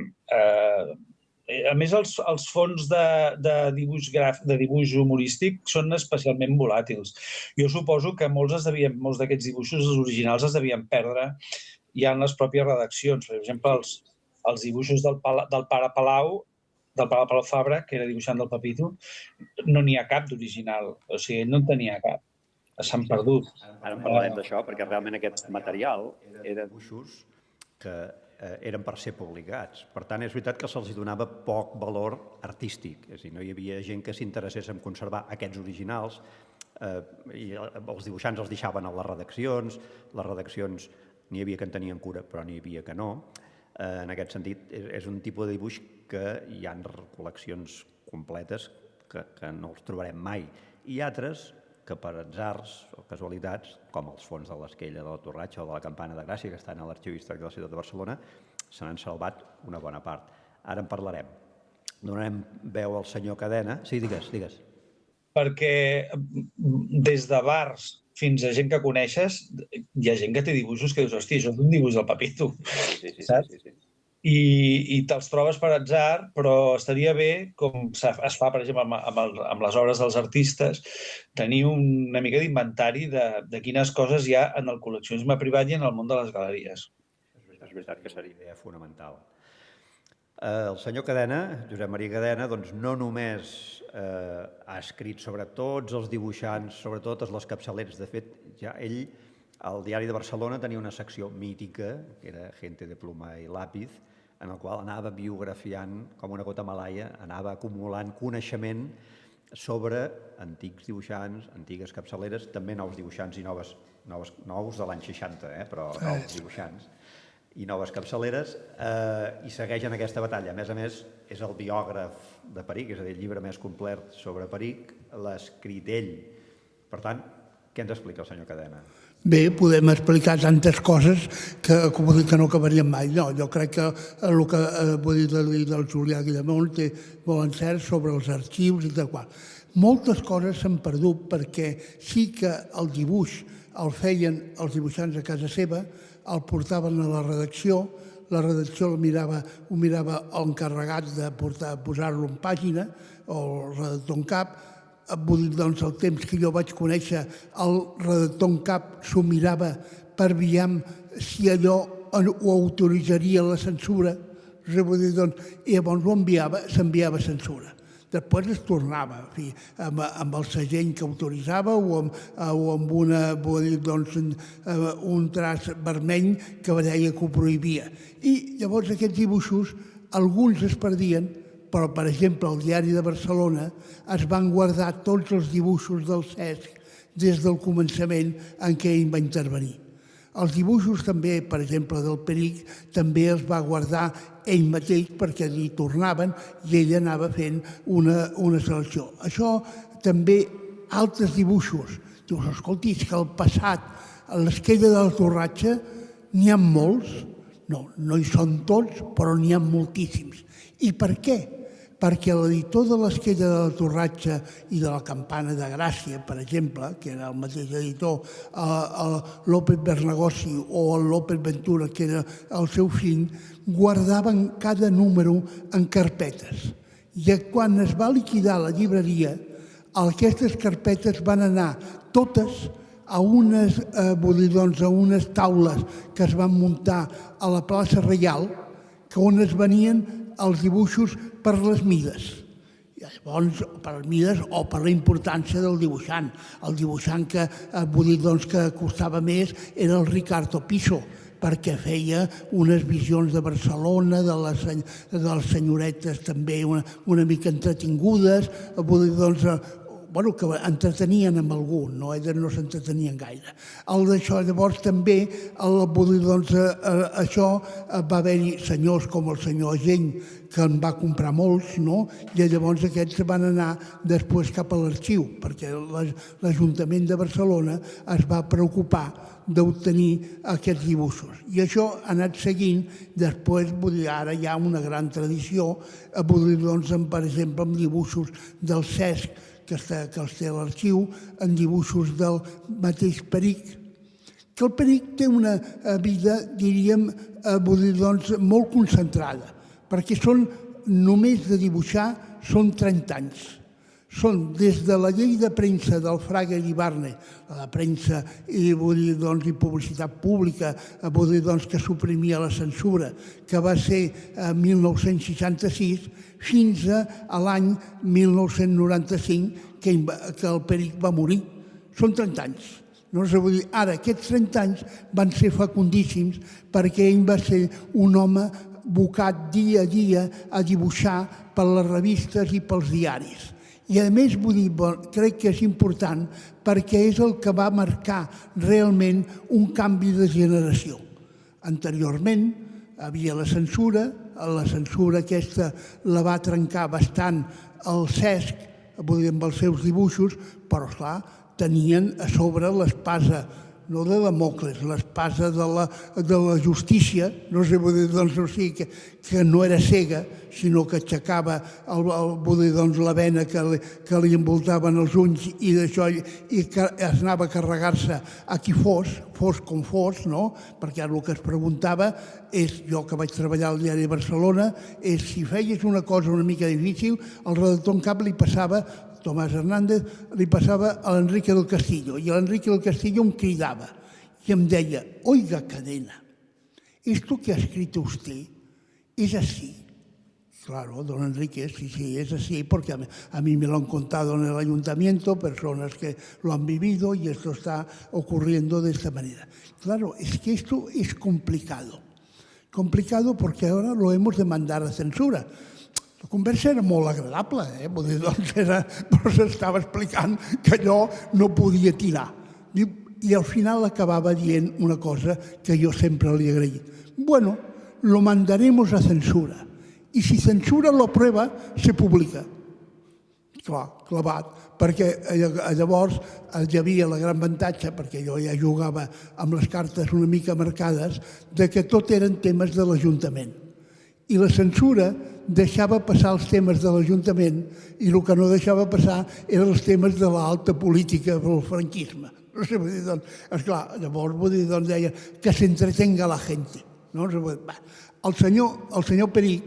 C: a més els fons de dibuix humorístic són especialment volàtils. Jo suposo que molts d'aquests dibuixos, els originals, es devien perdre ja en les pròpies redaccions. Per exemple, els dibuixos del pare Palau, del pare Palau Fabra, que era dibuixant del Pepito, no n'hi ha cap d'original. O sigui, no en tenia cap. S'han perdut.
A: Ara en parlarem d'això, perquè realment aquest material eren dibuixos que eren per ser publicats. Per tant, és veritat que se'ls donava poc valor artístic. És a dir, no hi havia gent que s'interessés en conservar aquests originals, i els dibuixants els deixaven a les redaccions n'hi havia que en tenien cura, però n'hi havia que no. En aquest sentit, és un tipus de dibuix que hi ha col·leccions completes que no els trobarem mai. I altres que per atzars o casualitats, com els fons de l'Esquella, de la Torratxa o de la Campana de Gràcia, que estan a l'Arxiu Històric de la Ciutat de Barcelona, se n'han salvat una bona part. Ara en parlarem. Donarem veu al senyor Cadena. Sí, digues. Perquè
C: des de bars fins a gent que coneixes, hi ha gent que té dibuixos que dius, hòstia, això és un dibuix del Pepito, saps? I te'ls trobes per atzar, però estaria bé, com es fa, per exemple, amb les obres dels artistes, tenir una mica d'inventari de quines coses hi ha en el col·leccionisme privat i en el món de les galeries.
A: És veritat que seria idea fonamental. El senyor Cadena, Josep Maria Cadena, doncs no només ha escrit sobre tots els dibuixants, sobre totes les capçaleres. De fet, ja ell, al Diari de Barcelona, tenia una secció mítica, que era Gente de Pluma i Lápiz, en el qual anava biografiant com una gota malaia, anava acumulant coneixement sobre antics dibuixants, antigues capçaleres, també nous dibuixants i nous de l'any 60, però nous dibuixants i noves capçaleres, i segueix en aquesta batalla. A més, és el biògraf de Peric, és a dir, el llibre més complet sobre Peric, l'ha escrit ell. Per tant, què ens explica el senyor Cadena?
D: Bé, podem explicar tantes coses que no acabaríem mai. No, jo crec que el que vull dir del Julià Guillamont té molt encert sobre els arxius i tal qual. Moltes coses s'han perdut perquè sí que el dibuix el feien els dibuixants a casa seva, el portaven a la redacció ho mirava l'encarregat de posar-lo en pàgina, o el redactor en cap. Vull dir, doncs, el temps que jo vaig conèixer, el redactor en cap s'ho mirava per veure si allò ho autoritzaria la censura. Vull dir, doncs, i llavors s'enviava censura. Després es tornava, en fi, amb el segell que autoritzava o amb un traç vermell que deia que ho prohibia. I llavors aquests dibuixos, alguns es perdien, però, per exemple, al Diari de Barcelona es van guardar tots els dibuixos del Cesc des del començament en què ell va intervenir. Els dibuixos també, per exemple, del Peric, també els va guardar ell mateix perquè li tornaven i ell anava fent una selecció. Això també, altres dibuixos. Dius, escolti, és que al passat, a l'Esquella de la Torratxa, n'hi ha molts. No hi són tots, però n'hi ha moltíssims. I per què? perquè l'editor de l'Esquella de la Torratxa i de la Campana de Gràcia, per exemple, que era el mateix editor, el López Bernagosi o el López Ventura, que era el seu fill, guardaven cada número en carpetes. I quan es va liquidar la llibreria, aquestes carpetes van anar totes a unes taules que es van muntar a la plaça Reial, on es venien els dibuixos per les mides. Llavors, per les mides o per la importància del dibuixant. El dibuixant que costava més era el Ricardo Piso, perquè feia unes visions de Barcelona, de les senyoretes també una mica entretingudes, que entretenien amb algú, no s'entretenien gaire. Llavors també això va haver-hi senyors com el senyor Agell, que en va comprar molts, i llavors aquests van anar després cap a l'arxiu, perquè l'Ajuntament de Barcelona es va preocupar d'obtenir aquests dibuixos. I això ha anat seguint, després, ara hi ha una gran tradició, per exemple, amb dibuixos del Cesc, que els té a l'arxiu, en dibuixos del mateix Peric, que el Peric té una vida, diríem, molt concentrada, perquè només de dibuixar són 30 anys. Són des de la llei de premsa del Fraga Iribarne, la premsa i publicitat pública, que suprimia la censura, que va ser en 1966, fins a l'any 1995, que el Peric va morir. Són 30 anys. Ara, aquests 30 anys van ser fecundíssims perquè ell va ser un home abocat dia a dia a dibuixar per les revistes i pels diaris. I a més, crec que és important perquè és el que va marcar realment un canvi de generació. Anteriorment hi havia la censura aquesta la va trencar bastant el Cesc, amb els seus dibuixos, però esclar, tenien a sobre l'espasa, no de Damocles, l'espasa de la justícia, que no era cega, sinó que aixecava la vena que li envoltaven els ulls i que es anava a carregar-se a qui fos com fos, perquè ara el que es preguntava és, jo que vaig treballar al Diari de Barcelona, és si feies una cosa una mica difícil, el redactor en cap li passava, Tomás Hernández, li passava a l'Enrique del Castillo, i l'Enrique del Castillo em cridava i em deia, oiga, Cadena, esto que ha escrito usted es así. Claro, don Enrique, sí, es así, porque a mí me lo han contado en el ayuntamiento, personas que lo han vivido y esto está ocurriendo de esta manera. Claro, es que esto es complicado porque ahora lo hemos de mandar a censura. La conversa era molt agradable, però s'estava explicant que allò no podia tirar. I al final acabava dient una cosa que jo sempre li he agraït. Bueno, lo mandaremos a censura. I si censura lo prueba, se publica. Clar, clavat, perquè llavors hi havia la gran avantatge, perquè jo ja jugava amb les cartes una mica marcades, de que tot eren temes de l'Ajuntament. I la censura deixava passar els temes de l'Ajuntament i el que no deixava passar eren els temes de l'alta política del franquisme. Esclar, llavors deia que s'entretenga la gent. El senyor Peric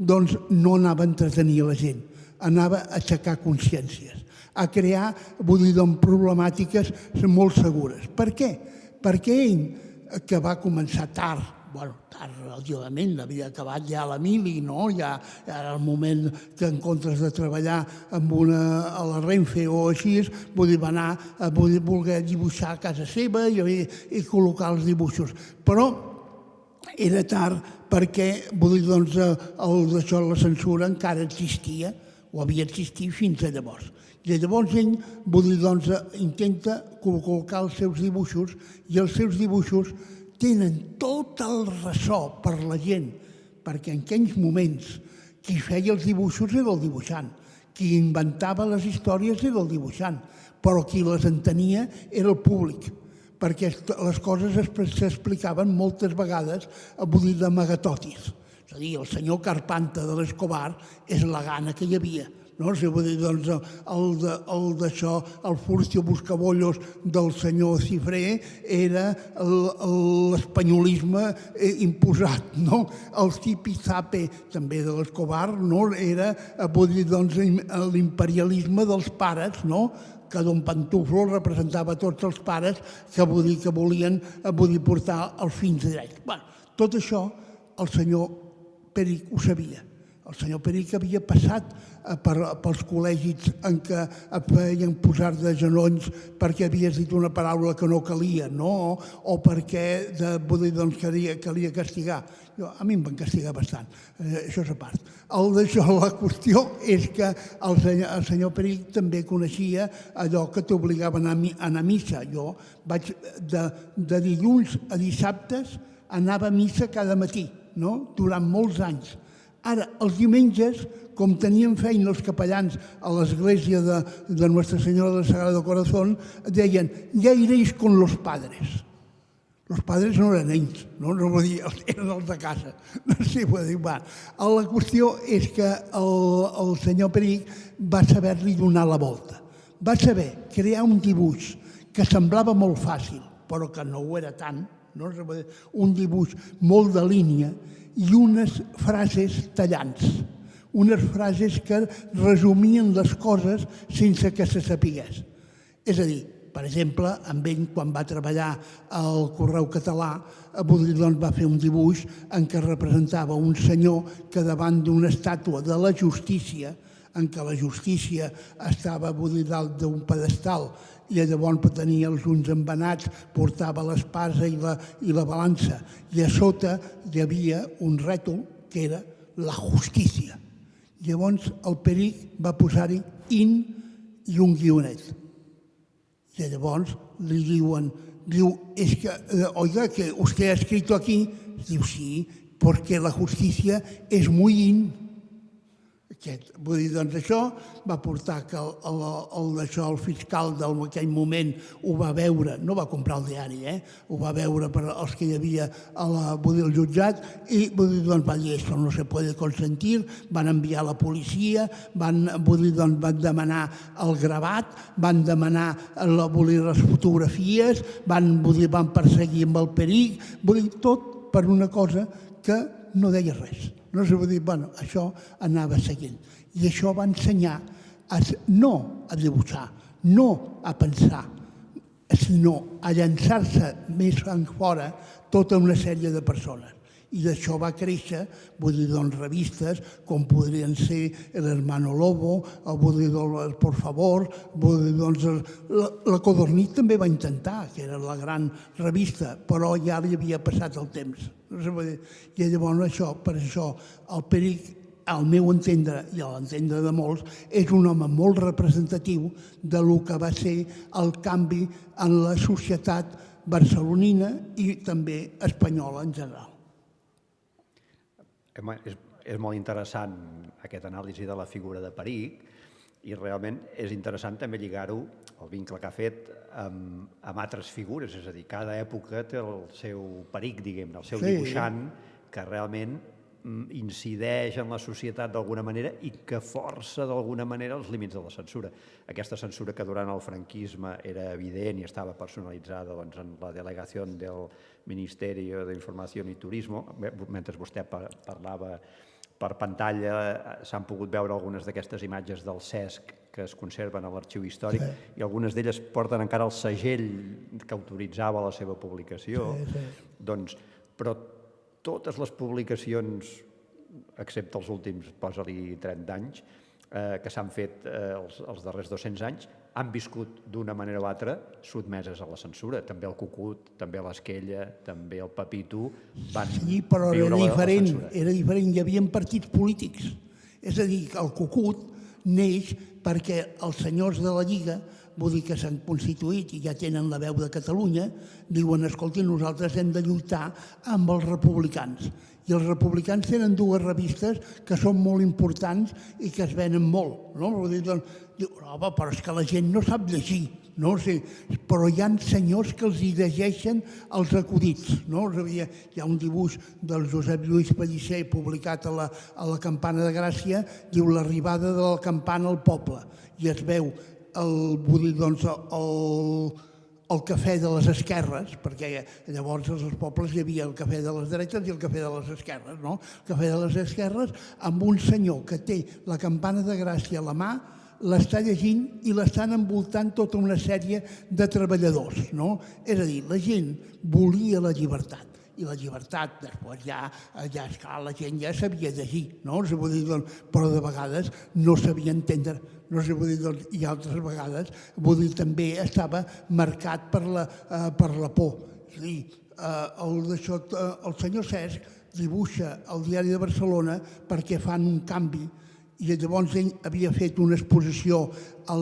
D: no anava a entretenir la gent, anava a aixecar consciències, a crear problemàtiques molt segures. Per què? Perquè ell, que va començar tard relativament, havia acabat ja la mili, ja era el moment que en comptes de treballar a la Renfe o així, va anar a voler dibuixar a casa seva i col·locar els dibuixos. Però era tard perquè la censura encara existia, o havia existit fins a llavors. I llavors ell intenta col·locar els seus dibuixos i els seus dibuixos tenen tot el ressò per la gent, perquè en aquells moments qui feia els dibuixos era el dibuixant, qui inventava les històries era el dibuixant, però qui les entenia era el públic, perquè les coses s'explicaven moltes vegades d'amagatotis. És a dir, el senyor Carpanta de l'Escobar és la gana que hi havia. No? O sigui, vull dir, doncs, el Furcio Buscabollos del senyor Cifré era l'espanyolisme imposat, no? El Zipizape, també de l'Escobar, no? Era, vull dir, doncs, l'imperialisme dels pares, no? Que Don Pantuflo representava tots els pares que volien portar els fills drets. Bé, tot això el senyor Peric ho sabia. El senyor Peric havia passat pels col·legis en què et feien posar de genolls perquè havies dit una paraula que no calia, no? O perquè calia castigar. A mi em van castigar bastant, això és a part. La qüestió és que el senyor Peric també coneixia allò que t'obligaven a anar a missa. Jo vaig de dilluns a dissabtes anava a missa cada matí, no? Durant molts anys. Ara, els diumenges, com tenien feina els capellans a l'església de Nuestra Senyora del Sagrado Corazón, deien, ya iréis con los padres. Los padres no eren ells, no? No vull dir, eren els de casa. No sé, vull dir, va. La qüestió és que el senyor Peric va saber-li donar la volta. Va saber crear un dibuix que semblava molt fàcil, però que no ho era tant, no? Un dibuix molt de línia, i unes frases tallants, unes frases que resumien les coses sense que se sapigués. És a dir, per exemple, amb ell, quan va treballar al Correu Català, doncs va fer un dibuix en què representava un senyor que davant d'una estàtua de la justícia, en què la justícia estava dalt d'un pedestal i llavors tenia els ulls embenats, portava l'espasa i la balança, i a sota hi havia un rètol que era la justícia. Llavors el Peric va posar-hi in i un guionet. I llavors li diuen, es que, oiga, que usted ha escrito aquí, diu, sí, porque la justicia es muy in. Vull dir, doncs això va portar que el fiscal d'aquell moment ho va veure, no va comprar el diari, ho va veure per els que hi havia al jutjat i va dir, això no se puede consentir, van enviar la policia, van demanar el gravat, van demanar les fotografies, van perseguir amb el Peric, tot per una cosa que no deia res. No sé, vull dir, això anava seguint. I això va ensenyar no a dibuixar, no a pensar, sinó a llançar-se més enfora tota una sèrie de persones. I d'això va créixer, revistes com podrien ser El Hermano Lobo, el Por Favor, la Codornit també va intentar, que era la gran revista, però ja li havia passat el temps. I llavors per això el Peric, al meu entendre i a l'entendre de molts, és un home molt representatiu del que va ser el canvi en la societat barcelonina i també espanyola en general.
A: És molt interessant aquest anàlisi de la figura de Peric i realment és interessant també lligar-ho, el vincle que ha fet, amb altres figures, és a dir, cada època té el seu Peric, diguem-ne, el seu dibuixant, que realment incideix en la societat d'alguna manera i que força d'alguna manera els límits de la censura. Aquesta censura que durant el franquisme era evident i estava personalitzada en la delegació del Ministeri d'Informació i Turisme, mentre vostè parlava per pantalla s'han pogut veure algunes d'aquestes imatges del CESC que es conserven a l'arxiu històric i algunes d'elles porten encara el segell que autoritzava la seva publicació, però totes les publicacions, excepte els últims, posa-li 30 anys, que s'han fet els darrers 200 anys, han viscut d'una manera o altra sotmeses a la censura. També el Cucut, també l'Esquella, també el Pepito van viure la censura. Sí, però
D: era diferent. Hi havia partits polítics. És a dir, el Cucut neix perquè els senyors de la Lliga, vull dir que s'han constituït i ja tenen la veu de Catalunya, diuen, escolti, nosaltres hem de lluitar amb els republicans. I els republicans tenen dues revistes que són molt importants i que es venen molt. Diu, però és que la gent no sap llegir. no? Sí, però hi ha senyors que els hi llegeixen els acudits. No? Hi ha un dibuix del Josep Lluís Pellicer publicat a la Campana de Gràcia, diu l'arribada de la campana al poble, i es veu el cafè de les esquerres, perquè llavors als pobles hi havia el cafè de les dretes i el cafè de les esquerres, no? El cafè de les esquerres amb un senyor que té la Campana de Gràcia a la mà, l'està llegint i l'estan envoltant tota una sèrie de treballadors, no? És a dir, la gent volia la llibertat. I la llibertat, després ja esclar, la gent ja sabia llegir, no? Però de vegades no sabia entendre. I altres vegades també estava marcat per la por. És a dir, el senyor Cesc dibuixa el Diari de Barcelona perquè fan un canvi i llavors ell havia fet una exposició a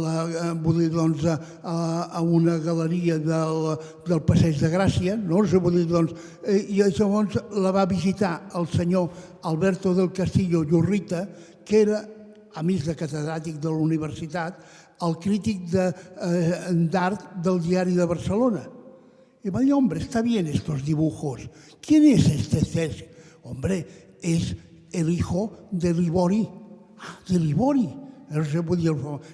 D: una galeria del Passeig de Gràcia, no? I llavors la va visitar el senyor Alberto del Castillo Iurrita, que era, a més de catedràtic de la universitat, el crític d'art del Diari de Barcelona. Y me dijo, hombre, está bien estos dibujos. ¿Quién es este Cesc? Hombre, es el hijo de Libori. De Libori.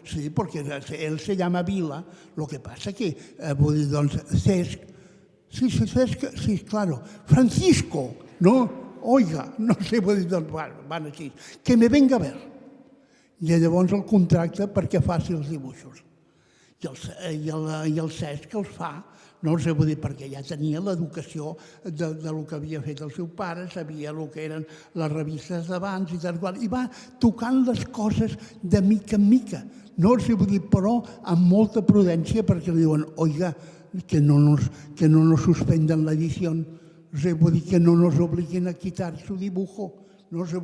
D: Sí, porque él se llama Vila, lo que pasa que, Cesc, sí, claro, Francisco, ¿no? Oiga, no sé, van així, que me venga a ver. I llavors el contracte perquè faci els dibuixos. I el Cesc els fa, no sé, perquè ja tenia l'educació del que havia fet el seu pare, sabia el que eren les revistes d'abans i tal qual, i va tocant les coses de mica en mica. No sé, però amb molta prudència, perquè li diuen, oiga, que no nos suspendan la edición, que no nos obliguen a quitar su dibujo. No sé,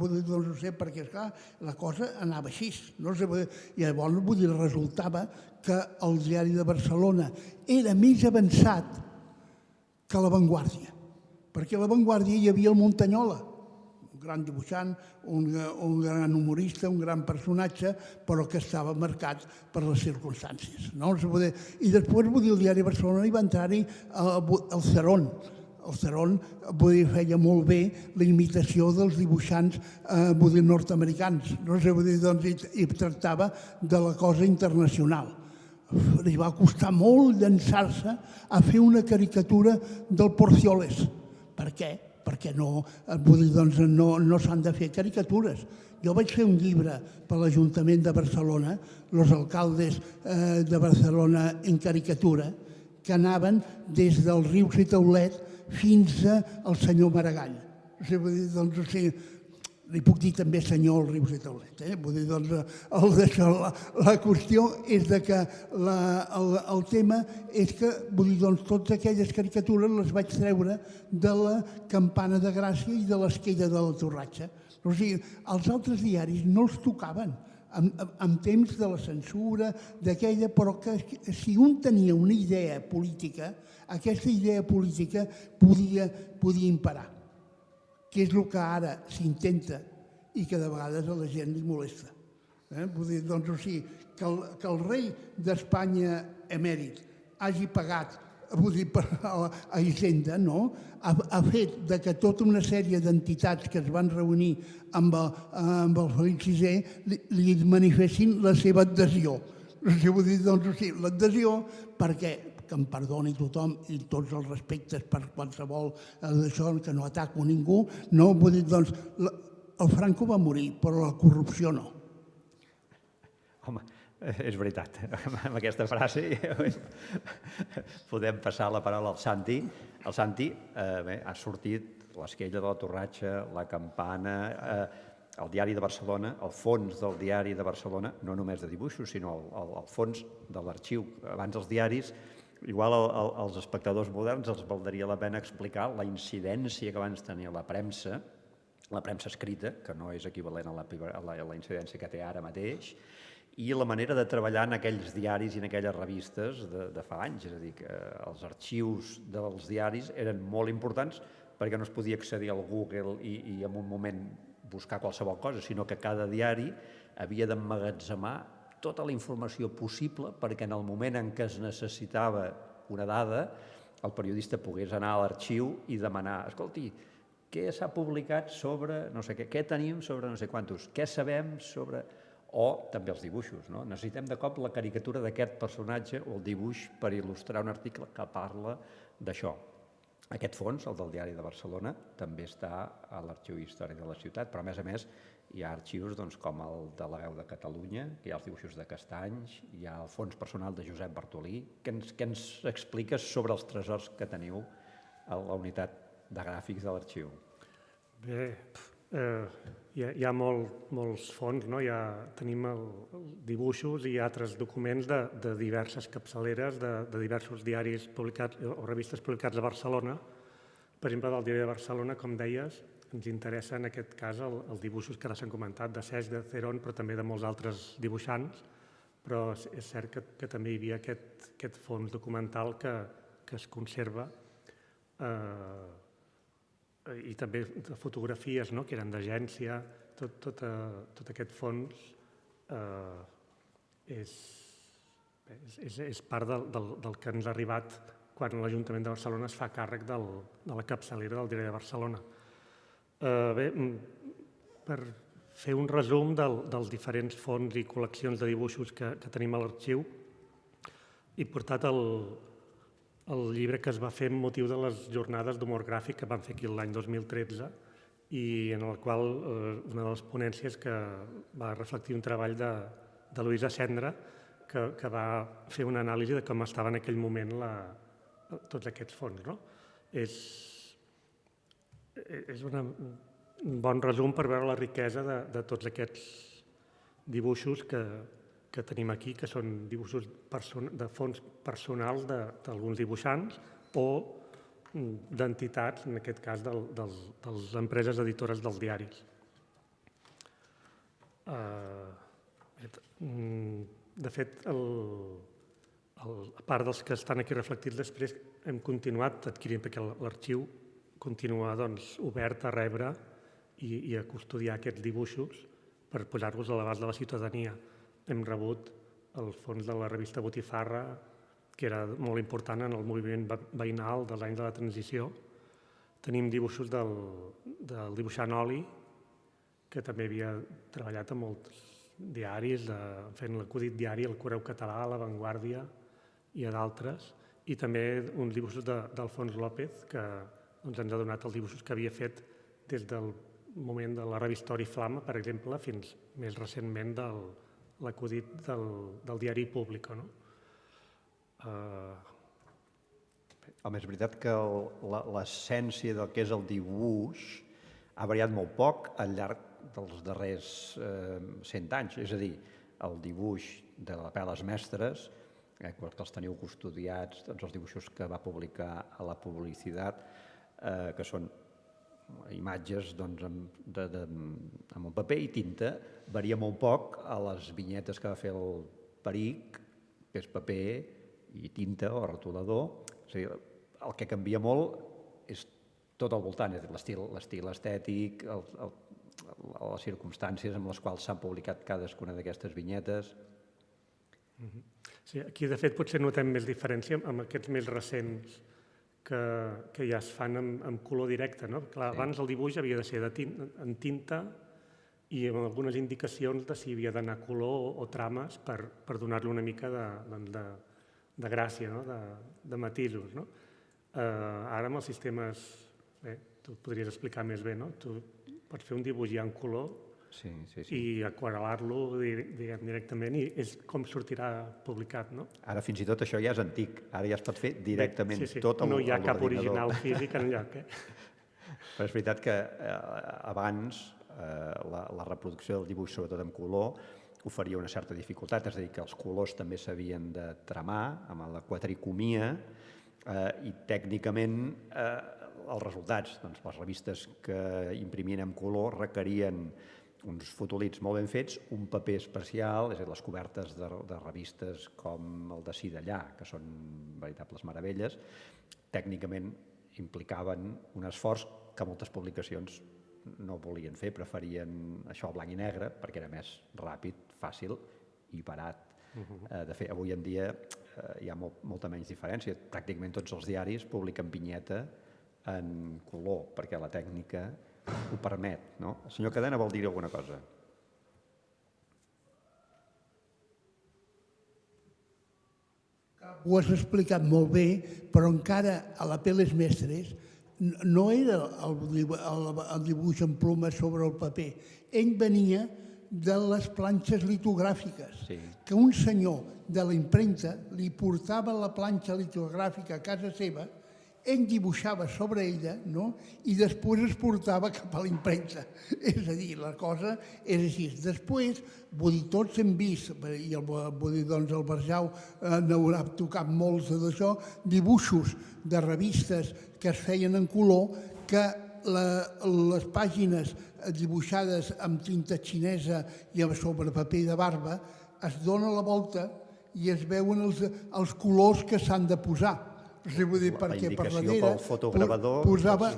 D: perquè esclar, la cosa anava així. I llavors resultava que el Diari de Barcelona era més avançat que La Vanguardia, perquè a La Vanguardia hi havia el Montanyola, un gran dibuixant, un gran humorista, un gran personatge, però que estava marcat per les circumstàncies. I després el Diari de Barcelona hi va entrar-hi el Cerón. El Cerón feia molt bé la imitació dels dibuixants nord-americans, i tractava de la cosa internacional. Li va costar molt llançar-se a fer una caricatura del Porcioles. Per què? Perquè no s'han de fer caricatures. Jo vaig fer un llibre per l'Ajuntament de Barcelona, Los alcaldes de Barcelona en caricatura, que anaven des del riu Citaulet fins al senyor Maragall. Li puc dir també senyor al riu Citaulet. La qüestió és que el tema és que totes aquelles caricatures les vaig treure de la Campana de Gràcia i de l'Esquella de la Torratxa. Els altres diaris no els tocaven en temps de la censura, d'aquella, però que si un tenia una idea política, aquesta idea política podia imperar, que és el que ara s'intenta i que de vegades a la gent li molesta. Que el rei d'Espanya emèrit hagi pagat a Hisenda, ha fet que tota una sèrie d'entitats que es van reunir amb el Felip VI li manifestin la seva adhesió. L'adhesió perquè, que em perdoni tothom i tots els respectes per qualsevol d'això, que no ataco ningú, el Franco va morir, però la corrupció no.
A: Home, és veritat. Amb aquesta frase podem passar la paraula al Santi. El Santi ha sortit l'Esquella de la Torratxa, la Campana, el Diari de Barcelona, el fons del Diari de Barcelona, no només de dibuixos, sinó el fons de l'arxiu. Abans els diaris, igual als espectadors moderns els valdria la pena explicar la incidència que abans tenia la premsa escrita, que no és equivalent a la incidència que té ara mateix, i la manera de treballar en aquells diaris i en aquelles revistes de fa anys. És a dir, que els arxius dels diaris eren molt importants perquè no es podia accedir al Google i en un moment buscar qualsevol cosa, sinó que cada diari havia d'emmagatzemar tota la informació possible perquè en el moment en què es necessitava una dada, el periodista pogués anar a l'arxiu i demanar, escolti, què s'ha publicat sobre no sé què tenim sobre no sé quantos, què sabem sobre... O també els dibuixos, no? Necessitem de cop la caricatura d'aquest personatge o el dibuix per il·lustrar un article que parla d'això. Aquest fons, el del Diari de Barcelona, també està a l'Arxiu Històric de la Ciutat, però a més hi ha arxius com el de la Veu de Catalunya, que hi ha els dibuixos de Castanys, hi ha el fons personal de Josep Bartolí. Què ens expliques sobre els tresors que teniu a la unitat de gràfics de l'arxiu?
B: Bé, hi ha molts fons, no? Tenim dibuixos i altres documents de diverses capçaleres, de diversos diaris publicats o revistes publicats a Barcelona. Per exemple, del Diari de Barcelona, com deies, ens interessa en aquest cas els dibuixos que ara s'han comentat, de Cesc, de Cerón, però també de molts altres dibuixants. Però és cert que també hi havia aquest fons documental que es conserva, i també de fotografies, no?, que eren d'agència. Tot aquest fons és part del que ens ha arribat quan l'Ajuntament de Barcelona es fa càrrec de la capçalera del Diari de Barcelona. Bé, per fer un resum dels diferents fons i col·leccions de dibuixos que tenim a l'arxiu, he portat el llibre que es va fer amb motiu de les jornades d'humor gràfic que van fer aquí l'any 2013 i en el qual una de les ponències que va reflectir un treball de Luisa Cendra que va fer una anàlisi de com estava en aquell moment tots aquests fons, no? És un bon resum per veure la riquesa de tots aquests dibuixos que tenim aquí, que són dibuixos de fons personals d'alguns dibuixants o d'entitats, en aquest cas de les empreses editores dels diaris. De fet, a part dels que estan aquí reflectits després, hem continuat adquirint, perquè l'arxiu continua obert a rebre i a custodiar aquests dibuixos per posar-los a l'abast de la ciutadania. Hem rebut el fons de la revista Botifarra, que era molt important en el moviment veïnal dels anys de la transició. Tenim dibuixos del dibuixant Oli, que també havia treballat a molts diaris, fent l'acudit diari, el Correu Català, La Vanguardia i a d'altres, i també uns dibuixos d'Alfons López, que ens ha donat els dibuixos que havia fet des del moment de la revista Oriflama, per exemple, fins més recentment l'acudit del diari Público.
A: Home, és veritat que l'essència del que és el dibuix ha variat molt poc al llarg dels darrers 100 anys. És a dir, el dibuix de la Peles Mestres, que els teniu custodiats, tots els dibuixos que va publicar a la Publicitat, que són imatges amb un paper i tinta, varia molt poc a les vinyetes que va fer el Peric, que és paper i tinta o rotulador. És a dir, el que canvia molt és tot al voltant, l'estil estètic, les circumstàncies amb les quals s'han publicat cadascuna d'aquestes vinyetes.
B: Sí, aquí de fet potser notem més diferència amb aquests més recents que ja es fan amb color directe, no? Clar, abans el dibuix havia de ser en tinta i amb algunes indicacions de si havia d'anar color o trames per donar-li una mica de gràcia, de matisos. Ara amb els sistemes, tu ho podries explicar més bé, no? Tu pots fer un dibuix ja en color i aquarel·lar-lo directament i és com sortirà publicat, no?
A: Ara fins i tot això ja és antic, ara ja es pot fer directament tot a l'ordinador.
B: No hi ha cap original físic enlloc.
A: Però és veritat que abans la reproducció del dibuix, sobretot en color, oferia una certa dificultat, és a dir, que els colors també s'havien de tramar amb la quadricomia i tècnicament els resultats, les revistes que imprimien en color requerien uns fotolits molt ben fets, un paper especial, és a dir, les cobertes de revistes com el de Cidellà, que són veritables meravelles, tècnicament implicaven un esforç que moltes publicacions no volien fer, preferien això a blanc i negre, perquè era més ràpid, fàcil, i barat de fer. Avui en dia hi ha molta menys diferència. Pràcticament tots els diaris publiquen vinyeta en color, perquè la tècnica ho permet, no? El senyor Cadena vol dir alguna cosa.
D: Ho has explicat molt bé, però encara a la Peles Mestres no era el dibuix en ploma sobre el paper. Ell venia de les planxes litogràfiques, que un senyor de la impremta li portava la planxa litogràfica a casa seva, ell dibuixava sobre ella, no?, i després es portava cap a l'impremta. És a dir, la cosa és així. Després, vull dir, tots hem vist, i vull dir, doncs el Barjau n'haurà tocat molts d'això, dibuixos de revistes que es feien en color, que les pàgines dibuixades amb tinta xinesa i sobre paper de barba es dona la volta i es veuen els colors que s'han de posar. Vull dir, perquè per darrere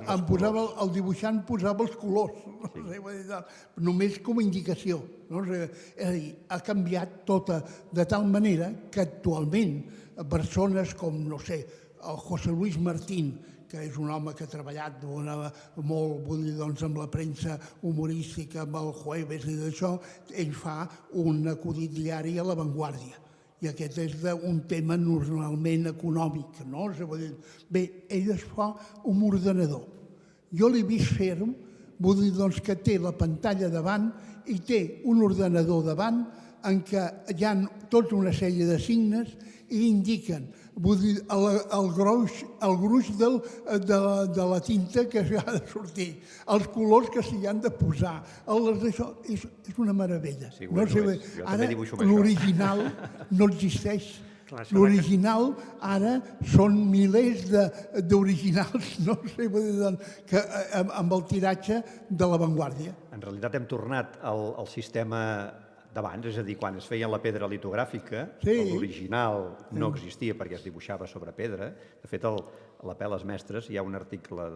D: el dibuixant posava els colors, només com a indicació. És a dir, ha canviat tota de tal manera que actualment persones com, no sé, el José Luis Martín, que és un home que ha treballat molt, vull dir, amb la premsa humorística, amb el Jueves i d'això, ell fa un acudit diari a La Vanguardia. I aquest és un tema normalment econòmic, no? Bé, ell es fa un ordenador. Jo l'he vist fer-ho, vull dir doncs que té la pantalla davant i té un ordenador davant en què hi ha tota una sèrie de signes i indiquen, vull dir, el gruix de la tinta que s'ha de sortir, els colors que s'hi han de posar. Això és una meravella. Ara l'original no existeix. L'original ara són milers d'originals, no sé, amb el tiratge de La Vanguardia.
A: En realitat hem tornat al sistema d'abans, és a dir, quan es feia la pedra litogràfica, l'original no existia perquè es dibuixava sobre pedra. De fet, a la Peles Mestres hi ha un article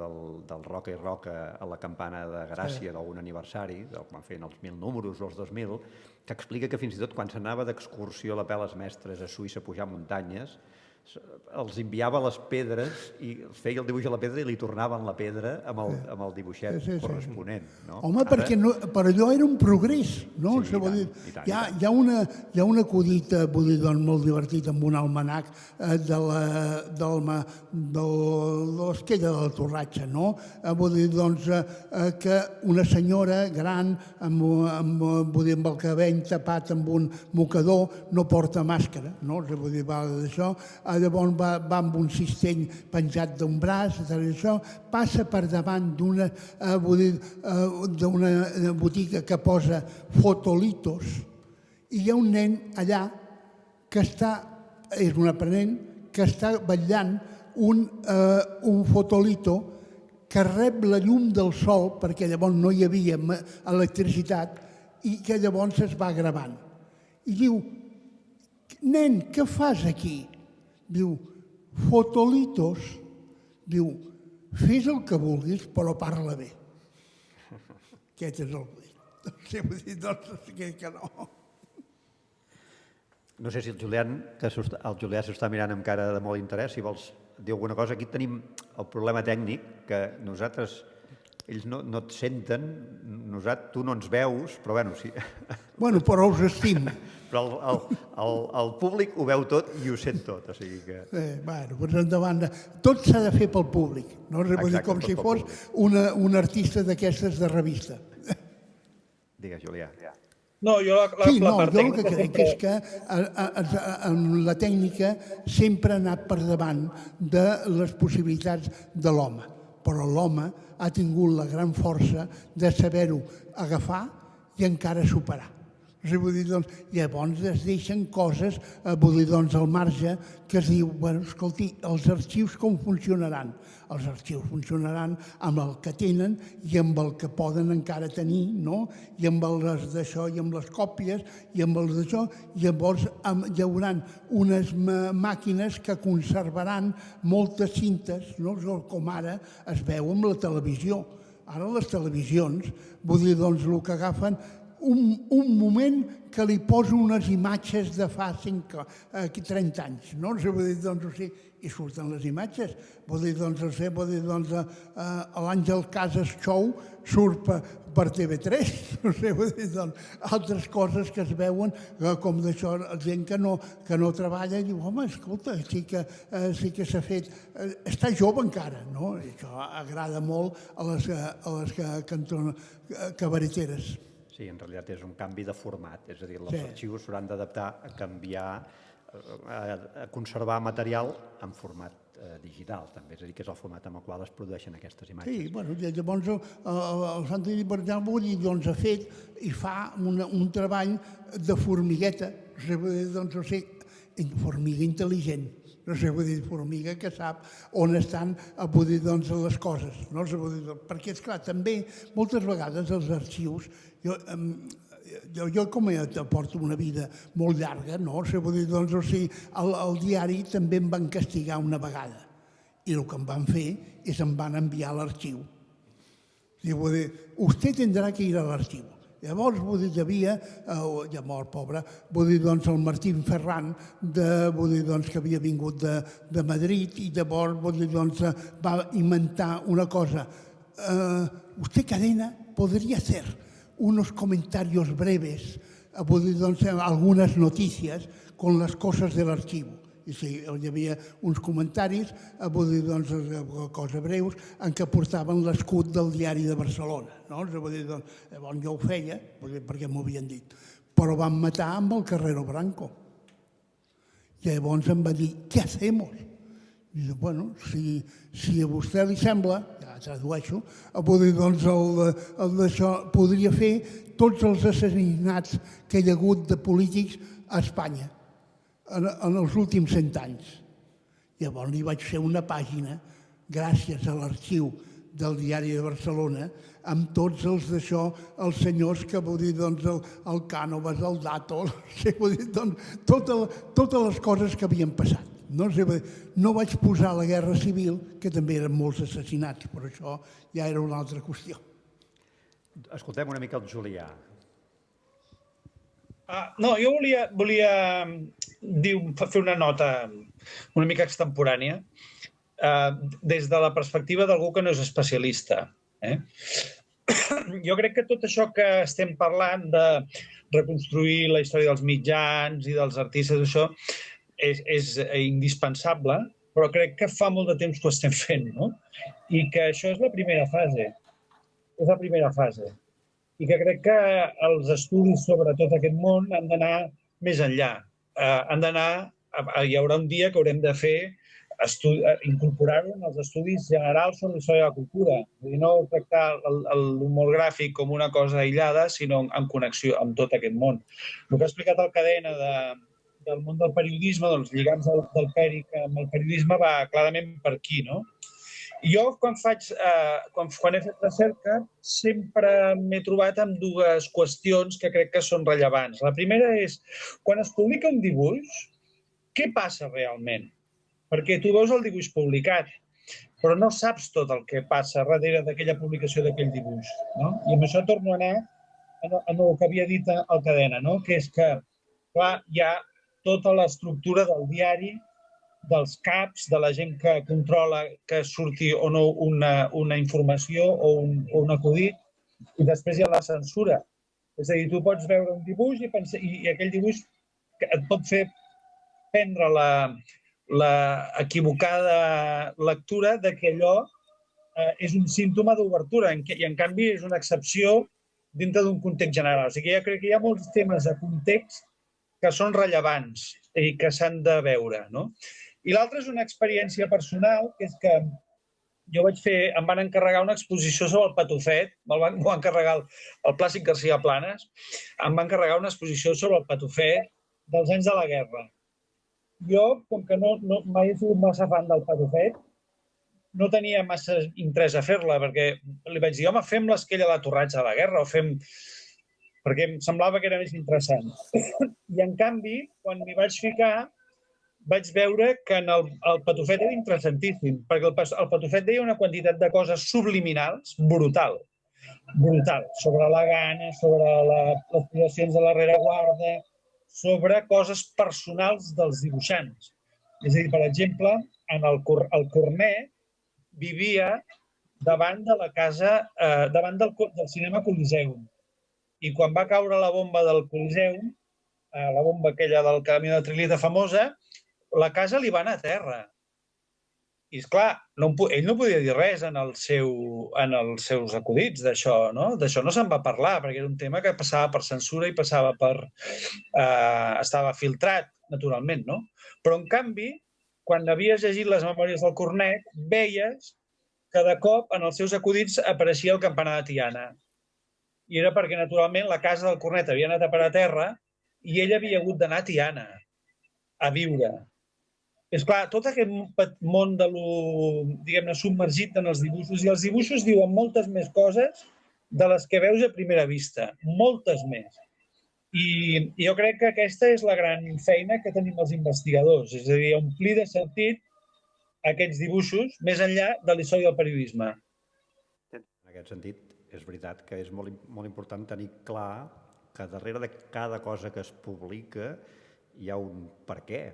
A: del Roca i Roca a la campana de Gràcia d'algun aniversari, quan feien els 1000 números o els 2000, que explica que fins i tot quan s'anava d'excursió a la Peles Mestres a Suïssa a pujar muntanyes, els enviava les pedres i feia el dibuix a la pedra i li tornaven la pedra amb el dibuixet corresponent.
D: Home, perquè per allò era un progrés, no? Hi ha un acudit, vull dir, molt divertit amb un almanac de l'esquella de la Torratxa, no? Vull dir, doncs, que una senyora gran amb el cabell tapat amb un mocador no porta màscara, no? Vull dir, va d'això. Llavors va amb un cistell penjat d'un braç, passa per davant d'una botiga que posa fotolitos i hi ha un nen allà que és un aprenent, que està vetllant un fotolito que rep la llum del sol, perquè llavors no hi havia electricitat, i que llavors es va gravant. I diu, nen, què fas aquí? Diu, fotolitos, diu, fes el que vulguis, però parla bé. Aquest és el buit. Doncs que no.
A: No sé si el Julià s'està mirant amb cara de molt interès, si vols dir alguna cosa. Aquí tenim el problema tècnic, que nosaltres, ells no et senten, tu no ens veus, però bueno, sí.
D: Bueno, però us estimo.
A: Però el públic ho veu tot i ho sent tot, o sigui que...
D: Bueno, doncs endavant. Tot s'ha de fer pel públic, no? Com si fos un artista d'aquestes de revista.
A: Digues, Julià.
C: No, jo la part tècnica...
D: Jo el que crec és que la tècnica sempre ha anat per davant de les possibilitats de l'home, però l'home ha tingut la gran força de saber-ho agafar i encara superar. Llavors es deixen coses al marge que es diu, escolti, els arxius com funcionaran? Els arxius funcionaran amb el que tenen i amb el que poden encara tenir, no? I amb les d'això, i amb les còpies, i amb els d'això. Llavors hi haurà unes màquines que conservaran moltes cintes, com ara es veu amb la televisió. Ara les televisions, vull dir, doncs, el que agafen un moment que li poso unes imatges de fa 30 anys, no? Vull dir, doncs, o sigui, i surten les imatges. Vull dir, doncs, l'Àngel Casas Show surt per TV3, no sé, vull dir, doncs, altres coses que es veuen, com d'això, gent que no treballa i diu, home, escolta, sí que s'ha fet, està jove encara, no? I això agrada molt a les cabareteres.
A: Sí, en realitat és un canvi de format, és a dir, els arxius s'hauran d'adaptar a canviar, a conservar material en format digital, també, és a dir, que és el format amb el qual es produeixen aquestes imatges.
D: Sí, bueno, llavors el Santi Llibertal ha fet i fa un treball de formigueta, doncs, o sigui, formiga intel·ligent, no sé, vull dir, formiga que sap on estan, vull dir, doncs, les coses, no? Perquè, esclar, també, moltes vegades els arxius, jo com porto una vida molt llarga, no? Vull dir, doncs, o sigui, el diari també em van castigar una vegada i el que em van fer és em van enviar a l'arxiu. Vull dir, usted tendrá que ir a l'arxiu. Llavors, vull dir, hi havia, ja mort, pobre, vull dir, doncs, el Martín Ferran, vull dir, doncs, que havia vingut de Madrid i llavors, vull dir, doncs, va inventar una cosa. Usted, cadena, podría hacer unos comentarios breves, vull dir, doncs, algunes notícies con les coses de l'arxiu. I sí, hi havia uns comentaris, vull dir, doncs, coses breus, en què portaven l'escut del Diari de Barcelona. Vull dir, doncs, llavors jo ho feia, perquè m'ho havien dit, però van matar amb el Carrero Branco. I llavors em va dir, què hacemos? I dic, bueno, si a vostè li sembla, ja tradueixo, vull dir, doncs, d'això podria fer tots els assassinats que hi ha hagut de polítics a Espanya en els últims 100 anys. Llavors li vaig fer una pàgina, gràcies a l'arxiu del Diari de Barcelona, amb tots els d'això, els senyors que, vull dir, doncs, el Cànovas, el Dato, vull dir, doncs, totes les coses que havien passat. No vaig posar la Guerra Civil, que també eren molts assassinats, però això ja era una altra qüestió.
A: Escoltem una mica el Julià.
C: No, jo volia fer una nota una mica extemporània des de la perspectiva d'algú que no és especialista. Jo crec que tot això que estem parlant de reconstruir la història dels mitjans i dels artistes, això és indispensable, però crec que fa molt de temps que ho estem fent, no? I que això és la primera fase. És la primera fase. I que crec que els estudis sobre tot aquest món han d'anar més enllà. Hi haurà un dia que haurem de fer, incorporar-ho en els estudis generals sobre la història de la cultura. Vull dir, no tractar l'humor gràfic com una cosa aïllada, sinó en connexió amb tot aquest món. El que ha explicat el Cadena del món del periodisme, dels lligams del pèric amb el periodisme, va clarament per aquí, no? Jo, quan he fet recerca, sempre m'he trobat amb dues qüestions que crec que són rellevants. La primera és, quan es publica un dibuix, què passa realment? Perquè tu veus el dibuix publicat, però no saps tot el que passa darrere d'aquella publicació d'aquell dibuix. I amb això torno a anar a el que havia dit el Cadena, que és que, clar, hi ha tota l'estructura del diari, dels caps, de la gent que controla que surti o no una informació o un acudit, i després hi ha la censura. És a dir, tu pots veure un dibuix i aquell dibuix et pot fer prendre l'equivocada lectura que allò és un símptoma d'obertura i, en canvi, és una excepció dintre d'un context general. O sigui, jo crec que hi ha molts temes de context que són rellevants i que s'han de veure, no? I l'altre és una experiència personal, que és que jo em van encarregar una exposició sobre el Patufet, m'ho va encarregar el Plàcid García Planas, em va encarregar una exposició sobre el Patufet dels anys de la guerra. Jo, com que mai he sigut massa fan del Patufet, no tenia massa interès a fer-la, perquè li vaig dir, home, fem l'esquella de la Torratxa de la guerra, perquè em semblava que era més interessant. I, en canvi, quan m'hi vaig ficar, vaig veure que el Patufet era interessantíssim, perquè el Patufet deia una quantitat de coses subliminals brutal. brutal, sobre la gana, sobre les possessions de la rereguarda, sobre coses personals dels dibuixants. És a dir, per exemple, el Cornet vivia davant de la casa, davant del cinema Coliseum. I quan va caure la bomba del Coliseum, la bomba aquella del camió de Trilita famosa, la casa li va anar a terra. I, esclar, ell no podia dir res en els seus acudits d'això, no? D'això no se'n va parlar, perquè era un tema que passava per censura i passava per... estava filtrat, naturalment, no? Però, en canvi, quan havies llegit les memòries del Cornet, veies que de cop en els seus acudits apareixia el campanar de Tiana. I era perquè, naturalment, la casa del Cornet havia anat a parar a terra i ell havia hagut d'anar a Tiana a viure. És clar, tot aquest món de lo, diguem-ne, submergit en els dibuixos, i els dibuixos diuen moltes més coses de les que veus a primera vista, moltes més. I jo crec que aquesta és la gran feina que tenim els investigadors, és a dir, omplir de sentit aquests dibuixos més enllà de la història del periodisme.
A: En aquest sentit, és veritat que és molt important tenir clar que darrere de cada cosa que es publica hi ha un per què.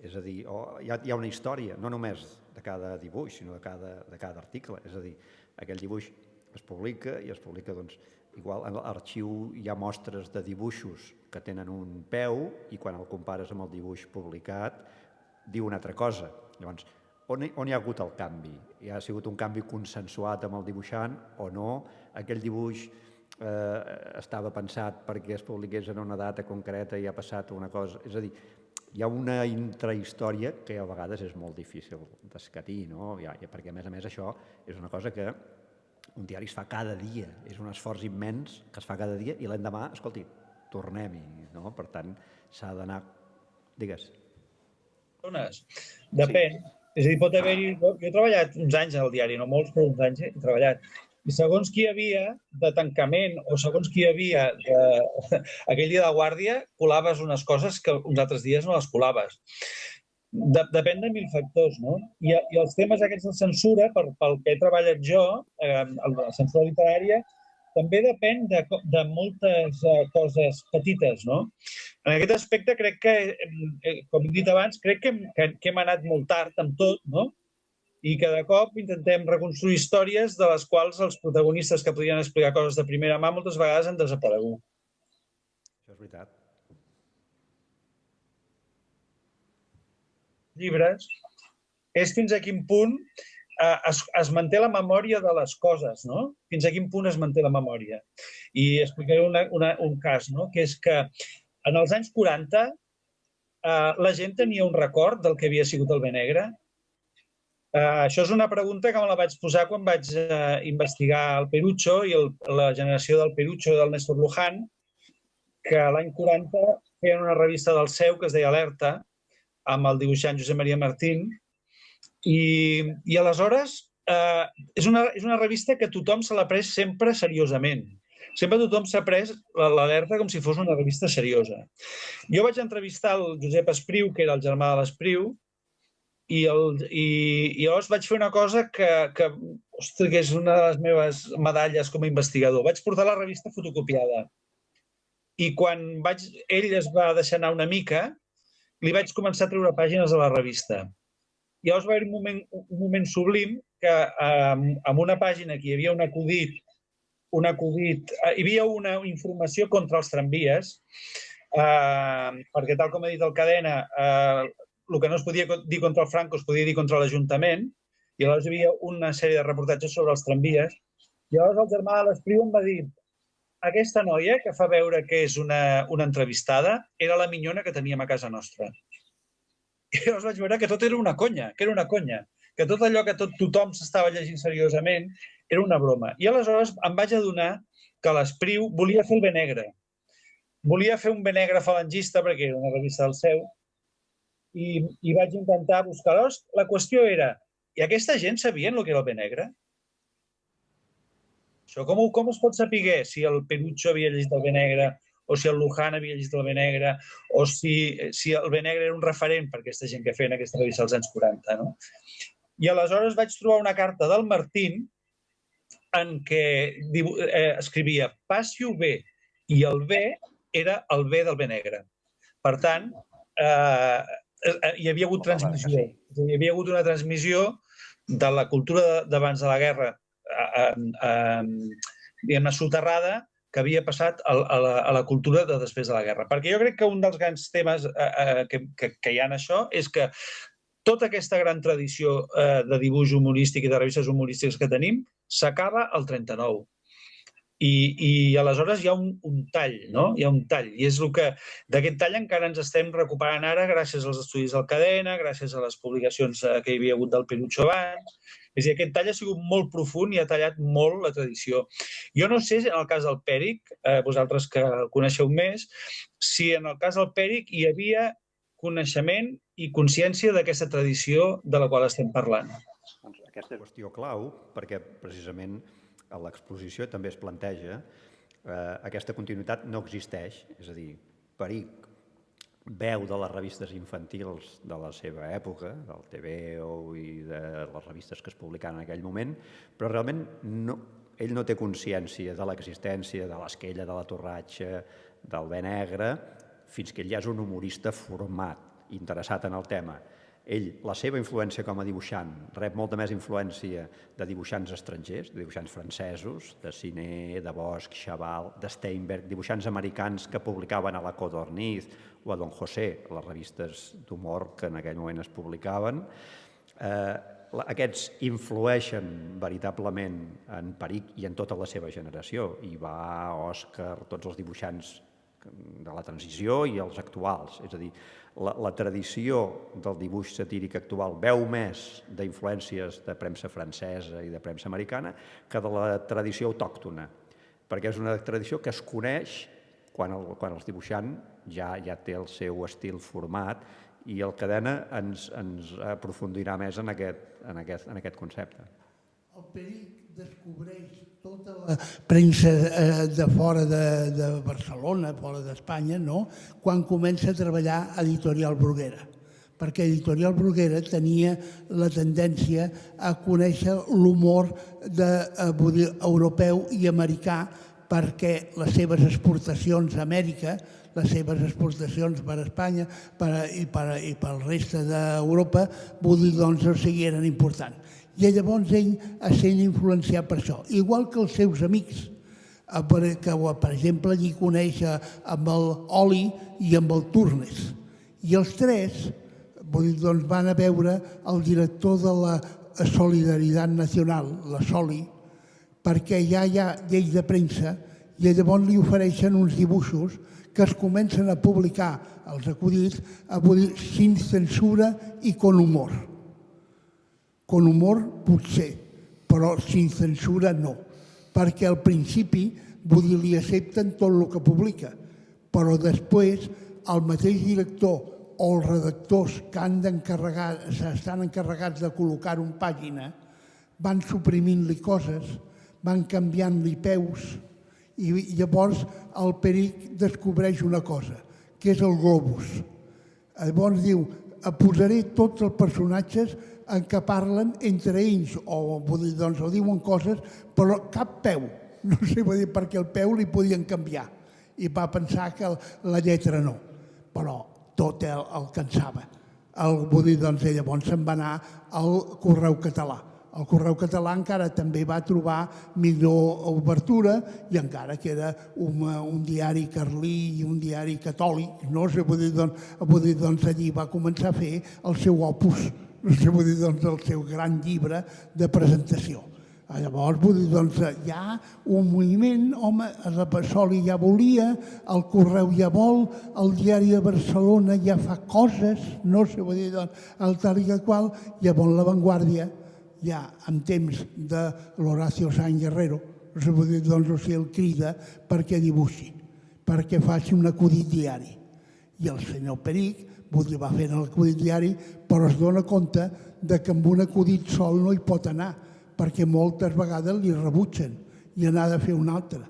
A: És a dir, hi ha una història, no només de cada dibuix, sinó de cada article. És a dir, aquell dibuix es publica i es publica, doncs, igual en l'arxiu hi ha mostres de dibuixos que tenen un peu i quan el compares amb el dibuix publicat diu una altra cosa. Llavors, on hi ha hagut el canvi? Hi ha sigut un canvi consensuat amb el dibuixant o no? Aquell dibuix estava pensat perquè es publiqués en una data concreta i ha passat una cosa... És a dir, hi ha una intrahistòria que a vegades és molt difícil d'escatir, no? Perquè, a més, això és una cosa que un diari es fa cada dia, és un esforç immens que es fa cada dia i l'endemà, escolti, tornem-hi, no? Per tant, s'ha d'anar... Digues.
C: Depèn. És a dir, pot haver-hi... Jo he treballat uns anys al diari, no molts, però uns anys he treballat. I segons qui hi havia de tancament o segons qui hi havia aquell dia de guàrdia, colaves unes coses que uns altres dies no les colaves. Depèn de mil factors, no? I els temes aquests de censura, pel que he treballat jo, la censura literària, també depèn de moltes coses petites, no? En aquest aspecte crec que, com he dit abans, crec que hem anat molt tard amb tot, no? I que de cop intentem reconstruir històries de les quals els protagonistes que podien explicar coses de primera mà moltes vegades han desaparegut.
A: Això és veritat.
C: Llibres és fins a quin punt es manté la memòria de les coses, no? Fins a quin punt es manté la memòria. I explicaré un cas, no? Que és que en els anys 40 la gent tenia un record del que havia sigut el Benegre. Això és una pregunta que me la vaig posar quan vaig investigar el Perucho i la generació del Perucho del Néstor Luján, que l'any 40 feien una revista del seu que es deia Alerta, amb el dibuixant Josep Maria Martín, i aleshores és una revista que tothom se l'ha pres sempre seriosament. Sempre tothom s'ha pres l'Alerta com si fos una revista seriosa. Jo vaig entrevistar el Josep Espriu, que era el germà de l'Espriu, i llavors vaig fer una cosa que és una de les meves medalles com a investigador. Vaig portar la revista fotocopiada. I quan ell es va deixar anar una mica, li vaig començar a treure pàgines de la revista. Llavors va haver un moment sublim que en una pàgina que hi havia un acudit, hi havia una informació contra els tramvies, perquè tal com ha dit el Cadena, el que no es podia dir contra el Franco es podia dir contra l'Ajuntament, i llavors hi havia una sèrie de reportatges sobre els tramvies. Llavors el germà de l'Espriu em va dir: aquesta noia que fa veure que és una entrevistada era la minyona que teníem a casa nostra. I llavors vaig veure que tot era una conya, que tot allò que tothom s'estava llegint seriosament era una broma. I aleshores em vaig adonar que l'Espriu volia fer el Benegre. Volia fer un Benegre falangista, perquè era una revista del seu, i vaig intentar buscar. La qüestió era, i aquesta gent sabien el que era el Benegre? Això com es pot saber si el Perucho havia llegit el Benegre, o si el Luján havia llegit el Benegre, o si el Benegre era un referent per aquesta gent que feien aquesta revista als anys 40, no? I aleshores vaig trobar una carta del Martín en què escrivia passi-ho bé, i el bé era el bé del bé negre. Per tant, hi havia hagut transmissió. Hi havia hagut una transmissió de la cultura d'abans de la guerra, diguem-ne, soterrada, que havia passat a la cultura de després de la guerra. Perquè jo crec que un dels grans temes que hi ha en això és que tota aquesta gran tradició de dibuix humorístic i de revistes humorístiques que tenim s'acaba al 39. I aleshores hi ha un tall, no? Hi ha un tall. I és el que d'aquest tall encara ens estem recuperant ara gràcies als estudis del Cadena, gràcies a les publicacions que hi havia hagut del Pelucho abans. És a dir, aquest tall ha sigut molt profund i ha tallat molt la tradició. Jo no sé, en el cas del Pèric, vosaltres que el coneixeu més, si en el cas del Pèric hi havia coneixement i consciència d'aquesta tradició de la qual estem parlant.
A: Doncs aquesta és qüestió clau, perquè precisament a l'exposició també es planteja aquesta continuïtat no existeix, és a dir, Peric veu de les revistes infantils de la seva època, del TVO i de les revistes que es publicaven en aquell moment, però realment ell no té consciència de l'existència de l'Esquella, de la Torratxa, del Bé Negre, fins que ell ja és un humorista format, interessat en el tema. Ell, la seva influència com a dibuixant, rep molta més influència de dibuixants estrangers, de dibuixants francesos, de Ciné, de Bosch, Chaval, de Steinberg, dibuixants americans que publicaven a la Codorniz o a Don José, les revistes d'humor que en aquell moment es publicaven. Aquests influeixen veritablement en Peric i en tota la seva generació. Hi va Òscar, tots els dibuixants de la transició i els actuals. És a dir, la tradició del dibuix satíric actual veu més d'influències de premsa francesa i de premsa americana que de la tradició autòctona, perquè és una tradició que es coneix quan el dibuixant ja té el seu estil format, i el Cadena ens aprofundirà més en aquest concepte.
D: El Peric descobreix tota la premsa de fora de Barcelona, fora d'Espanya, quan comença a treballar a Editorial Bruguera, perquè Editorial Bruguera tenia la tendència a conèixer l'humor europeu i americà, perquè les seves exportacions a Amèrica, les seves exportacions per a Espanya i pel reste d'Europa, eren importants. I llavors ell es sent influenciat per això, igual que els seus amics, que per exemple allí coneix amb l'Oli i amb el Turnes. I els tres van a veure el director de la Solidaritat Nacional, la Soli, perquè ja hi ha lleis de premsa, i llavors li ofereixen uns dibuixos que es comencen a publicar, els acudits, sin censura i con humor. Con humor potser, però sin censura no, perquè al principi li accepten tot el que publica, però després el mateix director o els redactors que estan encarregats de col·locar-ho en pàgina van suprimint-li coses, van canviant-li peus, i llavors el Peric descobreix una cosa, que és el globus. Llavors diu, posaré tots els personatges en què parlen entre ells, o diuen coses, però cap peu. No sé, perquè el peu li podien canviar, i va pensar que la lletra no, però tot el cansava. Llavors se'n va anar al Correu Català. El Correu Català encara també va trobar millor obertura, i encara que era un diari carlí i un diari catòlic, allí va començar a fer el seu opus, el seu gran llibre de presentació. Llavors, hi ha un moviment, home, la Passoli ja volia, el Correu ja vol, el Diari de Barcelona ja fa coses, no sé, el tal i qual, llavors La Vanguardia, ja en temps de l'Horacio Sáenz Guerrero, el crida perquè dibuixi, perquè faci un acudit diari. I el senyor Peric va fent l'acudit diari, però es dona compte que amb un acudit sol no hi pot anar, perquè moltes vegades li rebutgen i n'ha de fer un altre.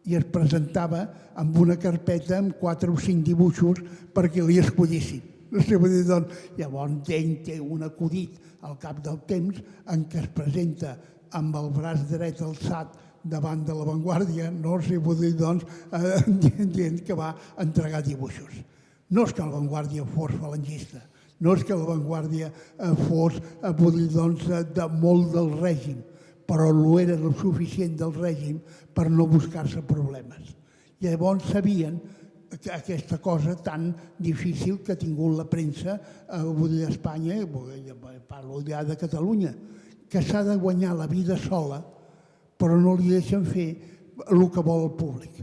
D: I es presentava amb una carpeta amb 4 o 5 dibuixos perquè li escollissin. Llavors ell té un acudit al cap del temps en què es presenta amb el braç dret alçat davant de l'avantguàrdia, no? Si vull dir, doncs, gent que va entregar dibuixos. No és que l'avantguàrdia fos falangista, no és que l'avantguàrdia fos, vull dir, doncs, de molt del règim, però no era el suficient del règim per no buscar-se problemes. Llavors sabien aquesta cosa tan difícil que ha tingut la premsa, vull dir, a Espanya, parlo ja de Catalunya, que s'ha de guanyar la vida sola, però no li deixen fer el que vol el públic.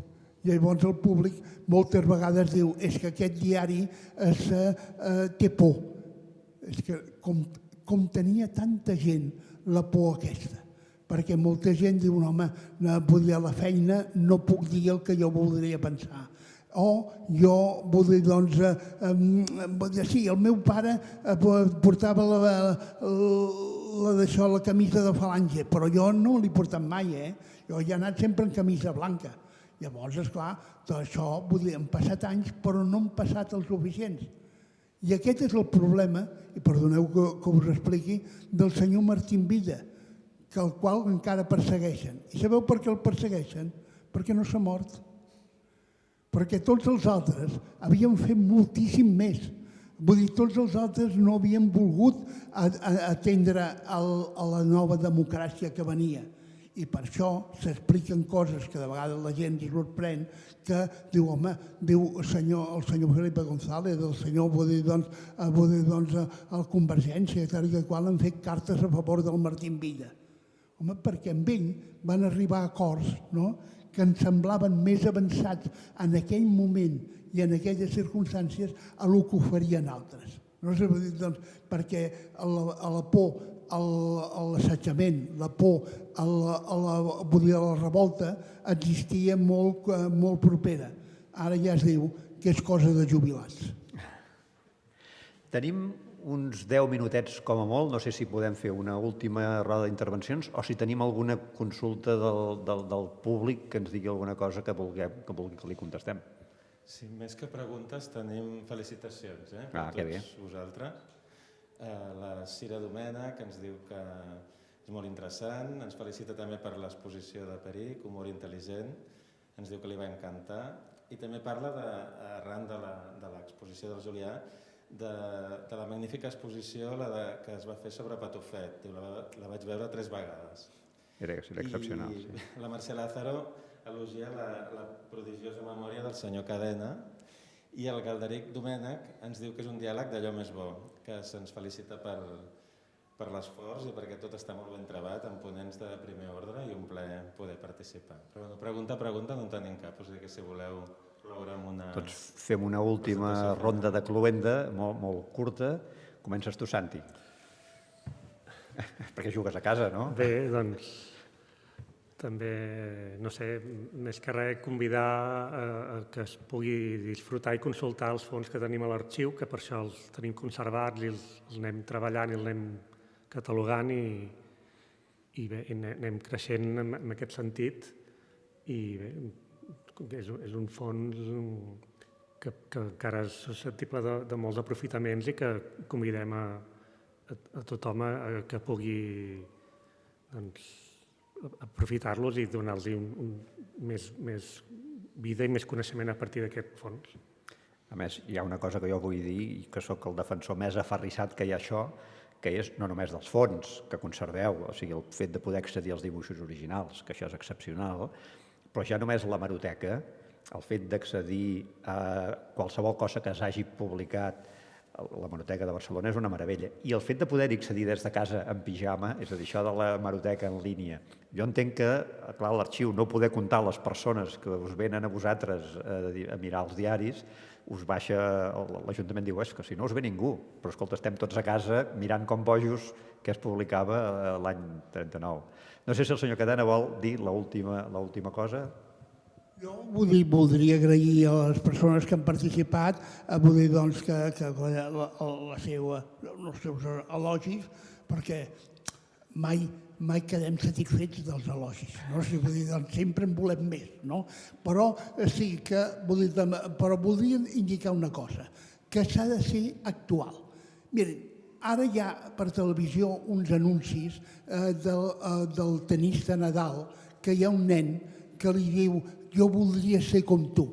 D: Llavors el públic moltes vegades diu és que aquest diari té por. És que com tenia tanta gent la por aquesta, perquè molta gent diu, home, vull dir, a la feina no puc dir el que jo voldria pensar. O jo vull dir, doncs, sí, el meu pare portava la camisa de falange, però jo no l'he portat mai, Jo he anat sempre en camisa blanca. Llavors, esclar, tot això, vull dir, han passat anys, però no han passat els suficients. I aquest és el problema, i perdoneu que us expliqui, del senyor Martín Villa, que el qual encara persegueixen. I sabeu per què el persegueixen? Perquè no s'ha mort. Perquè tots els altres havien fet moltíssim més. Vull dir, tots els altres no havien volgut atendre a la nova democràcia que venia. I per això s'expliquen coses que de vegades la gent es sorprèn, que diu, home, diu el senyor Felipe González, el senyor, vull dir, doncs, el Convergència, que quan han fet cartes a favor del Martín Villa. Home, perquè amb ell van arribar a acords, no?, que ens semblaven més avançats en aquell moment i en aquelles circumstàncies a el que oferien altres. No sé, doncs, perquè la por, l'assetjament, la por, la revolta existia molt propera. Ara ja es diu que és cosa de jubilats.
A: Tenim uns 10 minutets com a molt, no sé si podem fer una última roda d'intervencions o si tenim alguna consulta del públic que ens digui alguna cosa que vulgui que li contestem.
E: Sí, més que preguntes tenim felicitacions per tots vosaltres. La Cira Domènech ens diu que és molt interessant, ens felicita també per l'exposició de Peric, humor intel·ligent, ens diu que li va encantar i també parla, arran de l'exposició del Julià, de la magnífica exposició que es va fer sobre Patufet. La vaig veure 3 vegades.
A: Era excepcional.
E: I la Mercè Lázaro elogia la prodigiosa memòria del senyor Cadena i el Galderic Domènech ens diu que és un diàleg d'allò més bo, que se'ns felicita per l'esforç i perquè tot està molt ben trebat, amb ponents de primer ordre i un plaer poder participar. Però pregunta no en tenim cap, o sigui que si voleu cloure amb una...
A: Doncs fem una última ronda de cloenda, molt curta. Comences tu, Santi. Perquè jugues a casa, no?
B: Bé, doncs, també, no sé, més que res convidar a que es pugui disfrutar i consultar els fons que tenim a l'arxiu, que per això els tenim conservats i els anem treballant i els anem catalogant i bé, anem creixent en aquest sentit i bé, és un fons que encara és susceptible de molts aprofitaments i que convidem a tothom que pugui aprofitar-los i donar-los més vida i més coneixement a partir d'aquest fons.
A: A més, hi ha una cosa que jo vull dir, i que sóc el defensor més aferrissat que hi ha això, que és no només dels fons que conserveu, o sigui, el fet de poder accedir als dibuixos originals, que això és excepcional, però ja només la hemeroteca, el fet d'accedir a qualsevol cosa que s'hagi publicat a l'hemeroteca de Barcelona és una meravella. I el fet de poder-hi accedir des de casa en pijama, és a dir, això de l'hemeroteca en línia. Jo entenc que, clar, l'arxiu no poder comptar les persones que us venen a vosaltres a mirar els diaris, us baixa, l'Ajuntament diu, és que si no us ve ningú, però escolta, estem tots a casa mirant com bojos que es publicava l'any 39. No sé si el senyor Cadena vol dir l'última cosa.
D: Jo voldria agrair a les persones que han participat, vull dir, doncs, que els seus elogis, perquè mai quedem satisfets dels elogis, no? Vull dir, doncs, sempre en volem més, no? Però sí que, però voldria indicar una cosa, que s'ha de ser actual. Miren, ara hi ha per televisió uns anuncis del tenista Nadal, que hi ha un nen que li diu jo voldria ser com tu.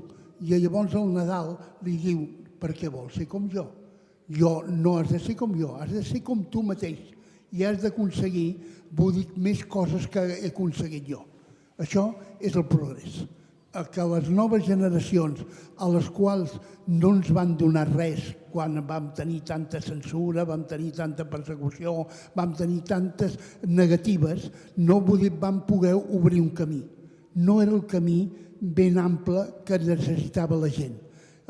D: I llavors el Nadal li diu per què vols ser com jo? No has de ser com jo, has de ser com tu mateix i has d'aconseguir, vull dir, més coses que he aconseguit jo. Això és el progrés. Que les noves generacions, a les quals no ens van donar res quan vam tenir tanta censura, vam tenir tanta persecució, vam tenir tantes negatives, no van poder obrir un camí. No era el camí ben ample que necessitava la gent.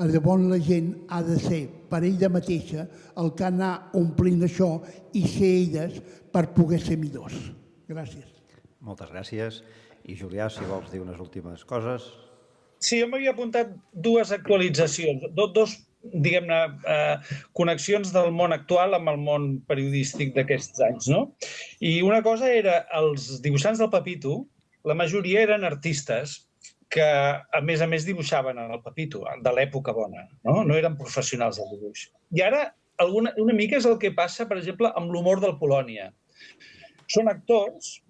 D: Llavors la gent ha de ser per ella mateixa el que anar omplint això i ser elles per poder ser millors. Gràcies.
A: Moltes gràcies. I Julià, si vols dir unes últimes coses.
C: Sí, jo m'havia apuntat dues actualitzacions, dos, diguem-ne, connexions del món actual amb el món periodístic d'aquests anys, no? I una cosa era, els dibuixants del Pepito, la majoria eren artistes que, a més, dibuixaven en el Pepito, de l'època bona, no? No eren professionals del dibuix. I ara, una mica és el que passa, per exemple, amb l'humor del Polònia. Són actors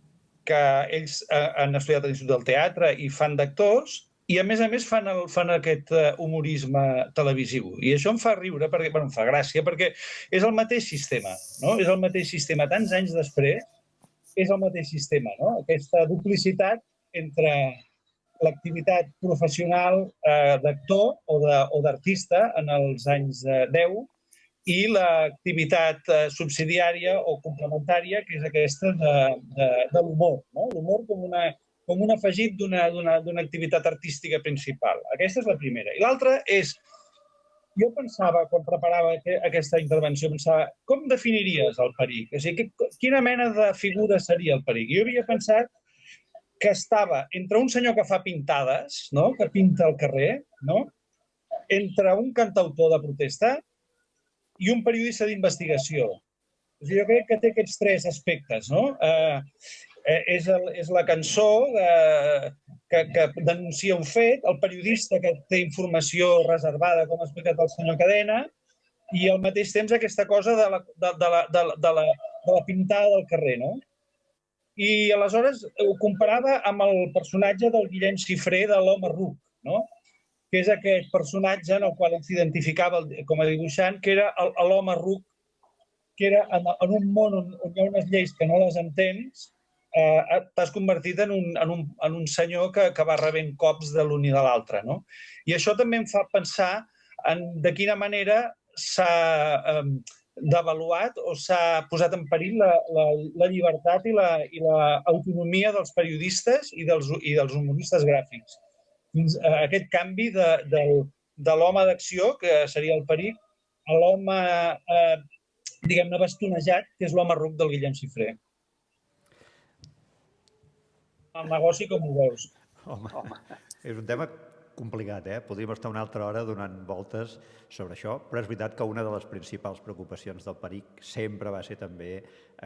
C: que ells han estudiat a l'Institut del Teatre i fan d'actors, i a més fan aquest humorisme televisiu. I això em fa riure, em fa gràcia, perquè és el mateix sistema, no? És el mateix sistema. Tants anys després, és el mateix sistema, no? Aquesta duplicitat entre l'activitat professional d'actor o d'artista en els anys 10 i l'activitat subsidiària o complementària, que és aquesta de l'humor, no? L'humor com un afegit d'una activitat artística principal. Aquesta és la primera. I l'altra és, jo pensava, quan preparava aquesta intervenció, pensava, com definiries el peric? O sigui, quina mena de figura seria el peric? Jo havia pensat que estava entre un senyor que fa pintades, no? Que pinta al carrer, no? Entre un cantautor de protesta i un periodista d'investigació. Jo crec que té aquests tres aspectes, no? És la cançó que denuncia un fet, el periodista que té informació reservada, com ha explicat el senyor Cadena, i al mateix temps aquesta cosa de la pintada del carrer, no? I aleshores ho comparava amb el personatge del Guillem Xifré de l'Home Ruc, no? Que és aquest personatge en el qual s'identificava com a dibuixant, que era l'home ruc, que era en un món on hi ha unes lleis que no les entens, t'has convertit en un senyor que va rebent cops de l'un i de l'altre, no? I això també em fa pensar en de quina manera s'ha devaluat o s'ha posat en perill la llibertat i l'autonomia dels periodistes i dels humoristes gràfics. Aquest canvi de l'home d'acció, que seria el peric, a l'home, diguem-ne, bastonejat, que és l'home ruc del Guillem Xifré. El negoci com ho veus?
A: Home, és un tema complicat, eh? Podríem estar una altra hora donant voltes sobre això, però és veritat que una de les principals preocupacions del peric sempre va ser també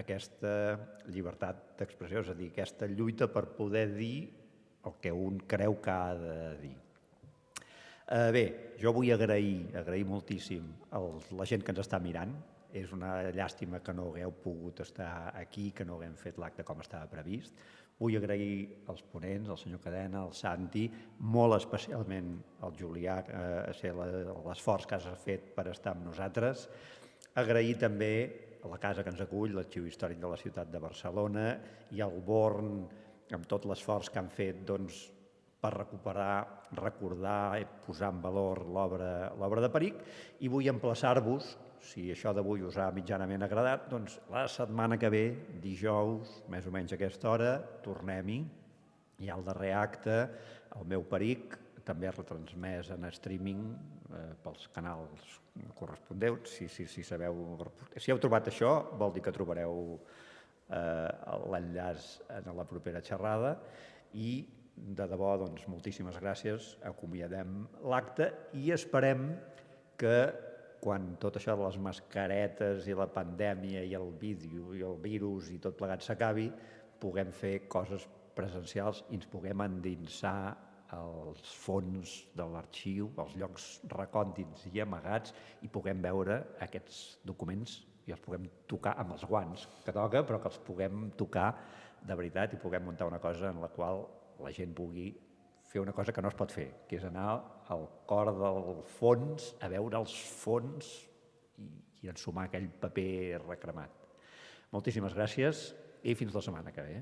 A: aquesta llibertat d'expressió, és a dir, aquesta lluita per poder dir el que un creu que ha de dir. Bé, jo vull agrair moltíssim a la gent que ens està mirant. És una llàstima que no hagueu pogut estar aquí, que no haguem fet l'acte com estava previst. Vull agrair als ponents, al senyor Cadena, al Santi, molt especialment al Julià, l'esforç que has fet per estar amb nosaltres. Agrair també a la casa que ens acull, l'Arxiu Històric de la Ciutat de Barcelona, i al Born, amb tot l'esforç que han fet per recuperar, recordar i posar en valor l'obra de Peric. I vull emplaçar-vos, si això d'avui us ha mitjanament agradat, doncs la setmana que ve, dijous, més o menys a aquesta hora, tornem-hi. Hi ha el darrer acte, el meu Peric, també retransmès en streaming pels canals corresponents. Si heu trobat això, vol dir que trobareu l'enllaç en la propera xerrada. I de debò, doncs, moltíssimes gràcies, acomiadem l'acte i esperem que quan tot això de les mascaretes i la pandèmia i el vídeo i el virus i tot plegat s'acabi, puguem fer coses presencials i ens puguem endinsar als fons de l'arxiu, als llocs recòndits i amagats, i puguem veure aquests documents i els puguem tocar amb els guants que toca, però que els puguem tocar de veritat i puguem muntar una cosa en la qual la gent pugui fer una cosa que no es pot fer, que és anar al cor del fons, a veure els fons i ensumar aquell paper recremat. Moltíssimes gràcies i fins la setmana que ve.